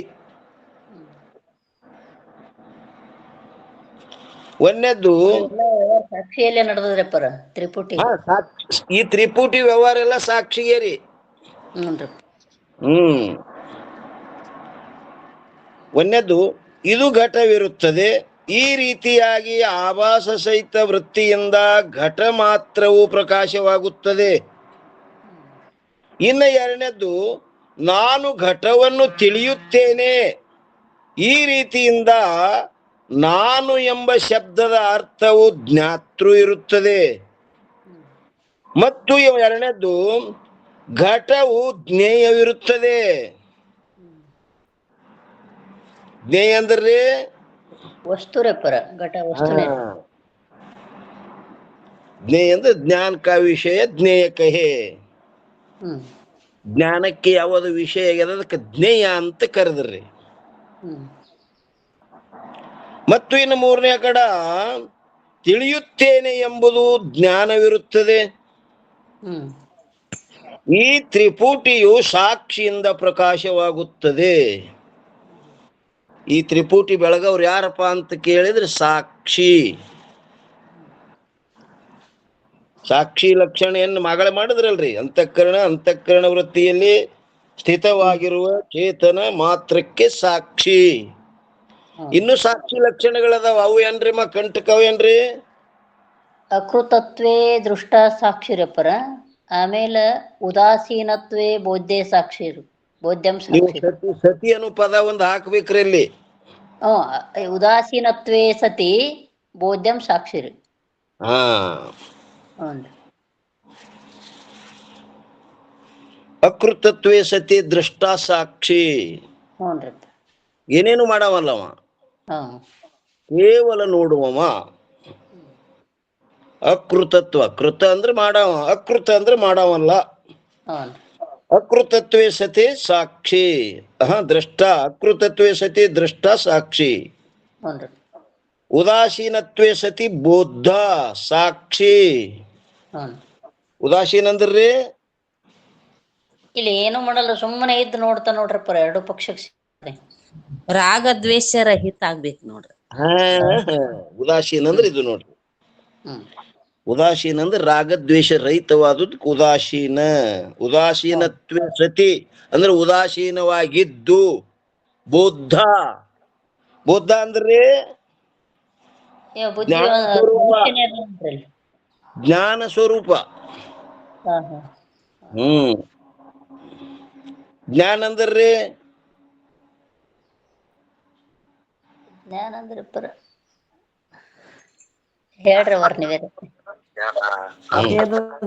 ಒಂದನೇದ್ದು ಸಾಕ್ಷಿಯಲ್ಲೇ ನಡೆದದ್ರಪ್ಪರ ತ್ರಿಪುಟಿ. ಈ ತ್ರಿಪುಟಿ ವ್ಯವಹಾರ ಎಲ್ಲ ಸಾಕ್ಷಿಗೆ ರೀ. ಹ್ಞೂನ್ರಿ. ಒಂದನೇದ್ದು ಇದು ಘಟವಿರುತ್ತದೆ. ಈ ರೀತಿಯಾಗಿ ಆಭಾಸ ಸಹಿತ ವೃತ್ತಿಯಿಂದ ಘಟ ಮಾತ್ರವು ಪ್ರಕಾಶವಾಗುತ್ತದೆ. ಇನ್ನು ಎರಡನೇದ್ದು ನಾನು ಘಟವನ್ನು ತಿಳಿಯುತ್ತೇನೆ. ಈ ರೀತಿಯಿಂದ ನಾನು ಎಂಬ ಶಬ್ದದ ಅರ್ಥವು ಜ್ಞಾತೃ ಇರುತ್ತದೆ. ಮತ್ತು ಎರಡನೇದ್ದು ಘಟವು ಜ್ಞೇಯವಿರುತ್ತದೆ. ಜ್ಞೇಯ ಅಂದ್ರೆ ವಸ್ತುರಪ್ಪರ ಘಟ ವಸ್ತುನೇ. ಜ್ಞೇಯ ಅಂದ್ರೆ ಜ್ಞಾನ ಕಾ ವಿಷಯ ಜ್ಞೇಯ ಕಹೆ. ಜ್ಞಾನಕ್ಕೆ ಯಾವುದು ವಿಷಯ ಆಗ್ಯದ ಅದಕ್ಕೆ ಜ್ಞೇಯ ಅಂತ ಕರೆದ್ರಿ. ಮತ್ತು ಇನ್ನು ಮೂರನೇ ಕಡ ತಿಳಿಯುತ್ತೇನೆ ಎಂಬುದು ಜ್ಞಾನವಿರುತ್ತದೆ. ಈ ತ್ರಿಪುಟಿಯು ಸಾಕ್ಷಿಯಿಂದ ಪ್ರಕಾಶವಾಗುತ್ತದೆ. ಈ ತ್ರಿಪುಟಿ ಬೆಳಗವ್ರು ಯಾರಪ್ಪ ಅಂತ ಕೇಳಿದ್ರೆ ಸಾಕ್ಷಿ. ಸಾಕ್ಷಿ ಲಕ್ಷಣೆಯನ್ನು ಮಗಳ ಮಾಡಿದ್ರಲ್ರಿ. ಅಂತಃಕರಣ ವೃತ್ತಿಯಲ್ಲಿ ಸ್ಥಿತವಾಗಿರುವ ಚೇತನ ಮಾತ್ರಕ್ಕೆ ಸಾಕ್ಷಿ. ಇನ್ನು ಸಾಕ್ಷಿ ಲಕ್ಷಣಗಳದಾವ. ಅವು ಏನ್ರಿ ಕಂಟಕವೇನ್ರಿ? ಅಕೃತತ್ವೇ ದೃಷ್ಟ ಸಾಕ್ಷಿರಪ್ಪರ. ಆಮೇಲೆ ಉದಾಸೀನತ್ವೇ ಬೋಧ್ಯ ಸಾಕ್ಷಿರು. ಬೋಧ್ಯಂ ಸಾಕ್ಷಿ. ಸತಿ ಅನ್ನೋ ಪದ ಒಂದು ಹಾಕ್ಬೇಕ್ರಿ ಇಲ್ಲಿ. ಉದಾಸೀನತ್ವೇ ಸತಿ ಬೋಧ್ಯಂ ಸಾಕ್ಷಿರು. ಅಕೃತತ್ವೇ ಸತಿ ದೃಷ್ಟ ಸಾಕ್ಷಿ. ಏನೇನು ಮಾಡವಲ್ಲವ, ಕೇವಲ ನೋಡುವವ. ಅಕೃತತ್ವ, ಕೃತ ಅಂದ್ರೆ ಮಾಡವ, ಅಕೃತ ಅಂದ್ರೆ ಮಾಡವಲ್ಲ. ಅಕೃತತ್ವೇ ಸತಿ ಸಾಕ್ಷಿ ದೃಷ್ಟ. ಅಕೃತತ್ವೇ ಸತಿ ದೃಷ್ಟ ಸಾಕ್ಷಿ. ಉದಾಸೀನತ್ವೇ ಸತಿ ಬೋದ್ಧ ಸಾಕ್ಷಿ. ಉದಾಸೀನ ಅಂದ್ರಿ ಇಲ್ಲಿ ಏನು ಮಾಡಲ್ಲ, ಸುಮ್ಮನೆ ಇದ್ದು ನೋಡ್ತಾ ನೋಡ್ರಪ್ಪ. ಎರಡು ಪಕ್ಷಕ್ಕೆ ರಾಗ ದ್ವೇಷ ರಹಿತ ಆಗ್ಬೇಕು ನೋಡ್ರಿ. ಉದಾಸೀನ ಅಂದ್ರೆ ಇದು ನೋಡ್ರಿ. ಉದಾಸೀನ ಅಂದ್ರೆ ರಾಗದ್ವೇಷ ರಹಿತವಾದದ್ದು ಉದಾಸೀನ. ಉದಾಸೀನತ್ವೇ ಸತಿ ಅಂದ್ರೆ ಉದಾಸೀನವಾಗಿದ್ದು. ಬೌದ್ಧ, ಬೌದ್ಧ ಅಂದ್ರೆ ಜ್ಞಾನ ಸ್ವರೂಪ. ಜ್ಞಾನ ಅಂದ್ರಿ ಜ್ಞಾನ ಅಂದ್ರೆ ಹೇಳ್ರಿ ಅವ್ರ ನೀವೇ.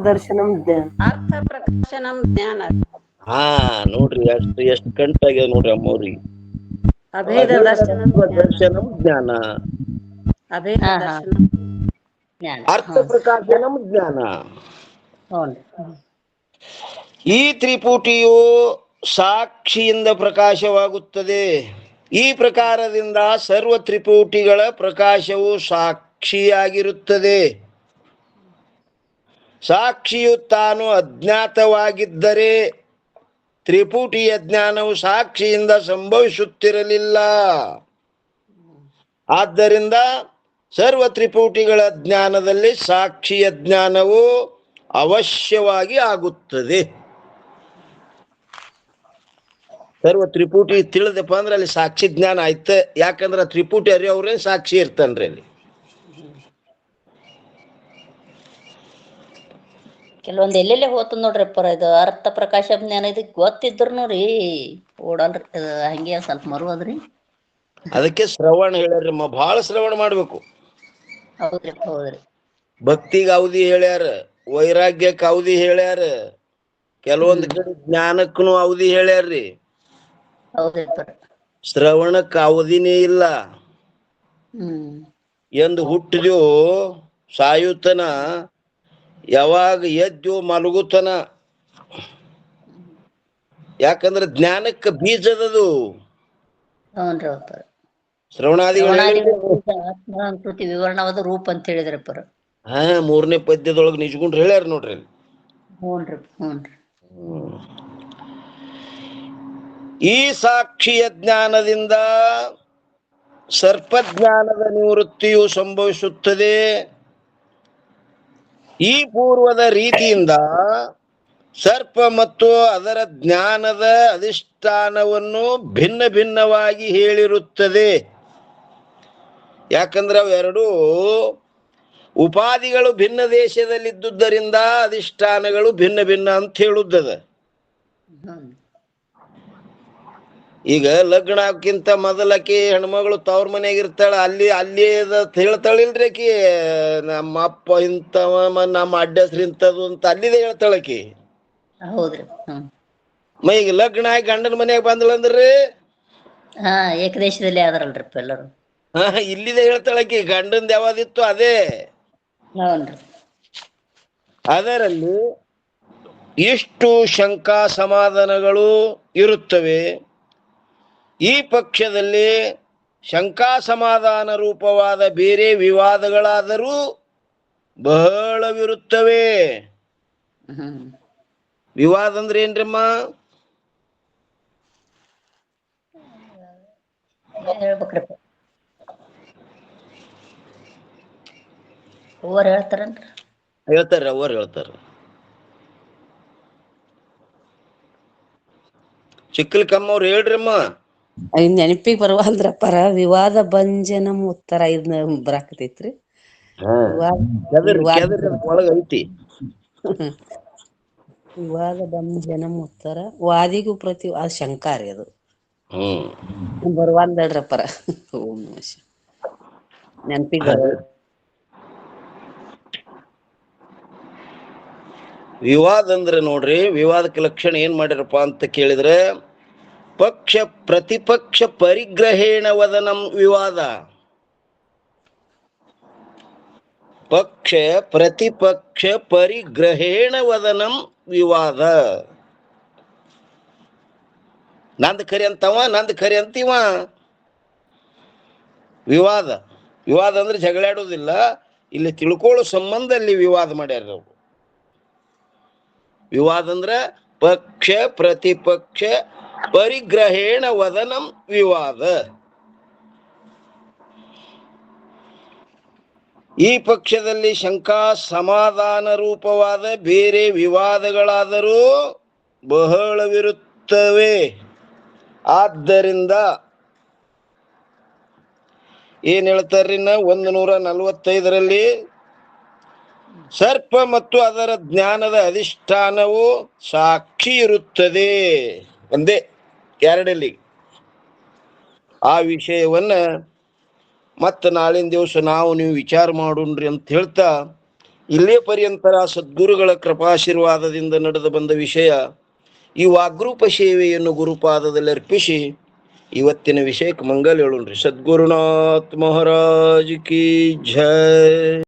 ದರ್ಶನಂ ಜ್ಞಾನ. ಅರ್ಥ ಪ್ರಕಾಶನಂ ಜ್ಞಾನ. ನೋಡ್ರಿ ಎಷ್ಟು ಕಂಟಾಗ್ಯದ ನೋಡ್ರಿ ಅಮ್ಮವ್ರಿಗೆ. ಅಭೇದ ದರ್ಶನಂ ಜ್ಞಾನ. ಅಭೇದ ದರ್ಶನಂ ಜ್ಞಾನ. ಅರ್ಥ ಪ್ರಕಾಶನಂ ಜ್ಞಾನ. ಈ ತ್ರಿಪುಟಿಯು ಸಾಕ್ಷಿಯಿಂದ ಪ್ರಕಾಶವಾಗುತ್ತದೆ. ಈ ಪ್ರಕಾರದಿಂದ ಸರ್ವ ತ್ರಿಪುಟಿಗಳ ಪ್ರಕಾಶವು ಸಾಕ್ಷಿಯಾಗಿರುತ್ತದೆ. ಸಾಕ್ಷಿಯು ತಾನು ಅಜ್ಞಾತವಾಗಿದ್ದರೆ ತ್ರಿಪುಟಿಯ ಜ್ಞಾನವು ಸಾಕ್ಷಿಯಿಂದ ಸಂಭವಿಸುತ್ತಿರಲಿಲ್ಲ. ಆದ್ದರಿಂದ ಸರ್ವ ತ್ರಿಪುಟಿಗಳ ಜ್ಞಾನದಲ್ಲಿ ಸಾಕ್ಷಿಯ ಜ್ಞಾನವು ಅವಶ್ಯವಾಗಿ ಆಗುತ್ತದೆ. ಸರ್ವ ತ್ರಿಪುಟಿ ತಿಳಿದಪ್ಪ ಅಂದ್ರೆ ಅಲ್ಲಿ ಸಾಕ್ಷಿ ಜ್ಞಾನ ಆಯ್ತ. ಯಾಕಂದ್ರೆ ತ್ರಿಪುಟಿ ಅರಿಯವ್ರೇ ಸಾಕ್ಷಿ ಇರ್ತಾನ್ರಿ ಅಲ್ಲಿ. ಕೆಲವೊಂದ್ ಎಲ್ಲೆಲ್ಲೇ ಹೋತದ್ ನೋಡ್ರಿಪ್ಪ. ಇದು ಅರ್ಥ ಪ್ರಕಾಶ ಜ್ಞಾನ ಇದಕ್ ಗೊತ್ತಿದ್ರು ರೀ ಓಡಲ್ರಿ. ಹಂಗೆ ಸ್ವಲ್ಪ ಮರುವದ್ರಿ. ಅದಕ್ಕೆ ಶ್ರವಣ ಹೇಳ್ಯಾರ. ಬಹಳ ಶ್ರವಣ ಮಾಡ್ಬೇಕು. ಹೌದ್ರಿ ಹೌದ್ರಿ. ಭಕ್ತಿಗೆ ಅವಧಿ ಹೇಳ್ಯಾರ, ವೈರಾಗ್ಯಕ್ಕೆ ಅವಧಿ ಹೇಳ್ಯಾರ, ಕೆಲವೊಂದ್ ಕಡೆ ಜ್ಞಾನಕ್ಕೂ ಅವಧಿ ಹೇಳ್ಯಾರ್ರಿ. ಶ್ರವಣಕ್ಕೆ ಅವಧಿನೇ ಇಲ್ಲ. ಎಂದು ಹುಟ್ಟಿದ್ಯೋ ಸಾಯುತನ, ಯಾವಾಗ ಎದ್ದು ಮಲಗುತನ ಯಾಕಂದ್ರೆ ಜ್ಞಾನಕ್ಕೆ ಬೀಜದದು. ಹ್ಞೂನ್ರಿ ಅಪ್ಪರ. ಶ್ರವಣಾದಿಗಳು ಆತ್ಮಾನುಕೃತಿ ವಿವರಣವಾದ ರೂಪ ಅಂತ ಹೇಳಿದ್ರಿ ಅಪ್ಪರ. ಹಾ 3ನೇ ಪದ್ಯದೊಳಗೆ ನಿಜಗುಂಡ್ರು ಹೇಳ್ಯಾರ ನೋಡ್ರಿ. ಹ್ಞೂನ್ರಿ. ಈ ಸಾಕ್ಷಿಯ ಜ್ಞಾನದಿಂದ ಸರ್ಪಜ್ಞಾನದ ನಿವೃತ್ತಿಯು ಸಂಭವಿಸುತ್ತದೆ. ಈ ಪೂರ್ವದ ರೀತಿಯಿಂದ ಸರ್ಪ ಮತ್ತು ಅದರ ಜ್ಞಾನದ ಅಧಿಷ್ಠಾನವನ್ನು ಭಿನ್ನ ಭಿನ್ನವಾಗಿ ಹೇಳಿರುತ್ತದೆ. ಯಾಕಂದ್ರೆ ಅವೆರಡೂ ಉಪಾಧಿಗಳು ಭಿನ್ನ ದೇಶದಲ್ಲಿದ್ದುದರಿಂದ ಅಧಿಷ್ಠಾನಗಳು ಭಿನ್ನ ಭಿನ್ನ ಅಂತ ಹೇಳುತ್ತದೆ. ಈಗ ಲಗ್ನ ಆಗೋಕ್ಕಿಂತ ಮೊದಲಕಿ ಹೆಣ್ಮಗಳು ತವ್ರ ಮನೆಯಾಗ ಇರ್ತಾಳ, ಅಲ್ಲಿ ಹೇಳ್ತಾಳಿಲ್ರಿ ಆಕಿ ನಮ್ಮ ಅಪ್ಪ ಇಂಥವ ನಮ್ಮ ಅಡ್ಡಸ್ರು ಇಂಥದ್ದು ಅಂತ ಅಲ್ಲಿದೆ ಹೇಳ್ತಾಳಕಿ. ಹೌದ್ರಿ. ಈಗ ಲಗ್ನ ಆಗಿ ಗಂಡನ ಮನೆಯಾಗ ಬಂದಳಂದ್ರಿ ಏಕದೇಶದಲ್ಲಿ ಆದರಲ್ರಿ ಎಲ್ಲರೂ. ಇಲ್ಲಿದೆ ಹೇಳ್ತಾಳಕಿ, ಗಂಡಂದ ಯಾವ್ದಿತ್ತು ಅದೇ. ಅದರಲ್ಲಿ ಇಷ್ಟು ಶಂಕಾ ಸಮಾಧಾನಗಳು ಇರುತ್ತವೆ. ಈ ಪಕ್ಷದಲ್ಲಿ ಶಂಕಾ ಸಮಾಧಾನ ರೂಪವಾದ ಬೇರೆ ವಿವಾದಗಳಾದರೂ ಬಹಳವಿರುತ್ತವೆ. ವಿವಾದ ಅಂದ್ರೆ ಏನ್ರಮ್ಮ? ಹೇಳ್ಬೇಕ್ರಪ್ಪ, ಓವರ್ ಹೇಳ್ತಾರನ್ರಿ. ಹೇಳ್ತಾರ ಅವ್ರು ಹೇಳ್ತಾರ. ಚಿಕ್ಕಲ್ಕಮ್ಮ ಅವ್ರು ಹೇಳ್ರಮ್ಮ. ನೆನಪಿಗೆ ಬರುವಲ್ರಪ್ಪರ. ವಿವಾದ ಭಂಜನ ಉತ್ತರ ಇದನ್ನ ಬರಾಕತೈತ್ರಿ. ಒಳಗ ಐತಿ ವಿವಾದ ಭಂಜನ ಉತ್ತರ ವಾದಿಗೂ ಪ್ರತಿ ಅದು ಶಂಕಾರಿ ಅದು ಬರುವಂದಳ್ರಪ್ಪರ. ಓಂ ನಮಃ ಶಿವಾಯ. ನೆನಪಿಗೆ ವಿವಾದ ಅಂದ್ರೆ ನೋಡ್ರಿ, ವಿವಾದಕ್ಕೆ ಲಕ್ಷಣ ಏನ್ ಮಾಡ್ಯಾರಪ್ಪ ಅಂತ ಕೇಳಿದ್ರೆ, ಪಕ್ಷ ಪ್ರತಿಪಕ್ಷ ಪರಿಗ್ರಹೇಣ ವದನಂ ವಿವಾದ. ಪಕ್ಷ ಪ್ರತಿಪಕ್ಷ ಪರಿಗ್ರಹೇಣ ವದನಂ ವಿವಾದ. ನಂದ್ ಖರಿ ಅಂತವ, ನಂದ್ ಖರಿ ಅಂತೀವ. ವಿವಾದ ವಿವಾದ ಅಂದ್ರೆ ಜಗಳಾಡೋದಿಲ್ಲ, ಇಲ್ಲಿ ತಿಳ್ಕೊಳ್ಳೋ ಸಂಬಂಧ ಅಲ್ಲಿ ವಿವಾದ ಮಾಡ್ಯಾರ ಅವರು. ವಿವಾದ ಅಂದ್ರ ಪಕ್ಷ ಪ್ರತಿಪಕ್ಷ ಪರಿಗ್ರಹೇಣ ವದನಂ ವಿವಾದ. ಈ ಪಕ್ಷದಲ್ಲಿ ಶಂಕಾ ಸಮಾಧಾನ ರೂಪವಾದ ಬೇರೆ ವಿವಾದಗಳಾದರೂ ಬಹಳವಿರುತ್ತವೆ. ಆದ್ದರಿಂದ ಏನ್ ಹೇಳ್ತಾರ್ರಿ, 145ರಲ್ಲಿ ಸರ್ಪ ಮತ್ತು ಅದರ ಜ್ಞಾನದ ಅಧಿಷ್ಠಾನವು ಸಾಕ್ಷಿ ಇರುತ್ತದೆ. ಒಂದೇ ಎರಡಲ್ಲಿ ಆ ವಿಷಯವನ್ನ ಮತ್ತ ನಾಳಿನ ದಿವಸ ನಾವು ನೀವು ವಿಚಾರ ಮಾಡೋಣ್ರಿ ಅಂತ ಹೇಳ್ತಾ, ಇಲ್ಲೇ ಪರ್ಯಂತರ ಸದ್ಗುರುಗಳ ಕೃಪಾಶೀರ್ವಾದದಿಂದ ನಡೆದು ಬಂದ ವಿಷಯ ಈ ವಾಗ್ರೂಪ ಸೇವೆಯನ್ನು ಗುರುಪಾದದಲ್ಲಿ ಅರ್ಪಿಸಿ ಇವತ್ತಿನ ವಿಷಯಕ್ಕೆ ಮಂಗಲ್ ಹೇಳೋಣ್ರಿ. ಸದ್ಗುರುನಾಥ್ ಮಹಾರಾಜ್ ಕಿ ಜೈ.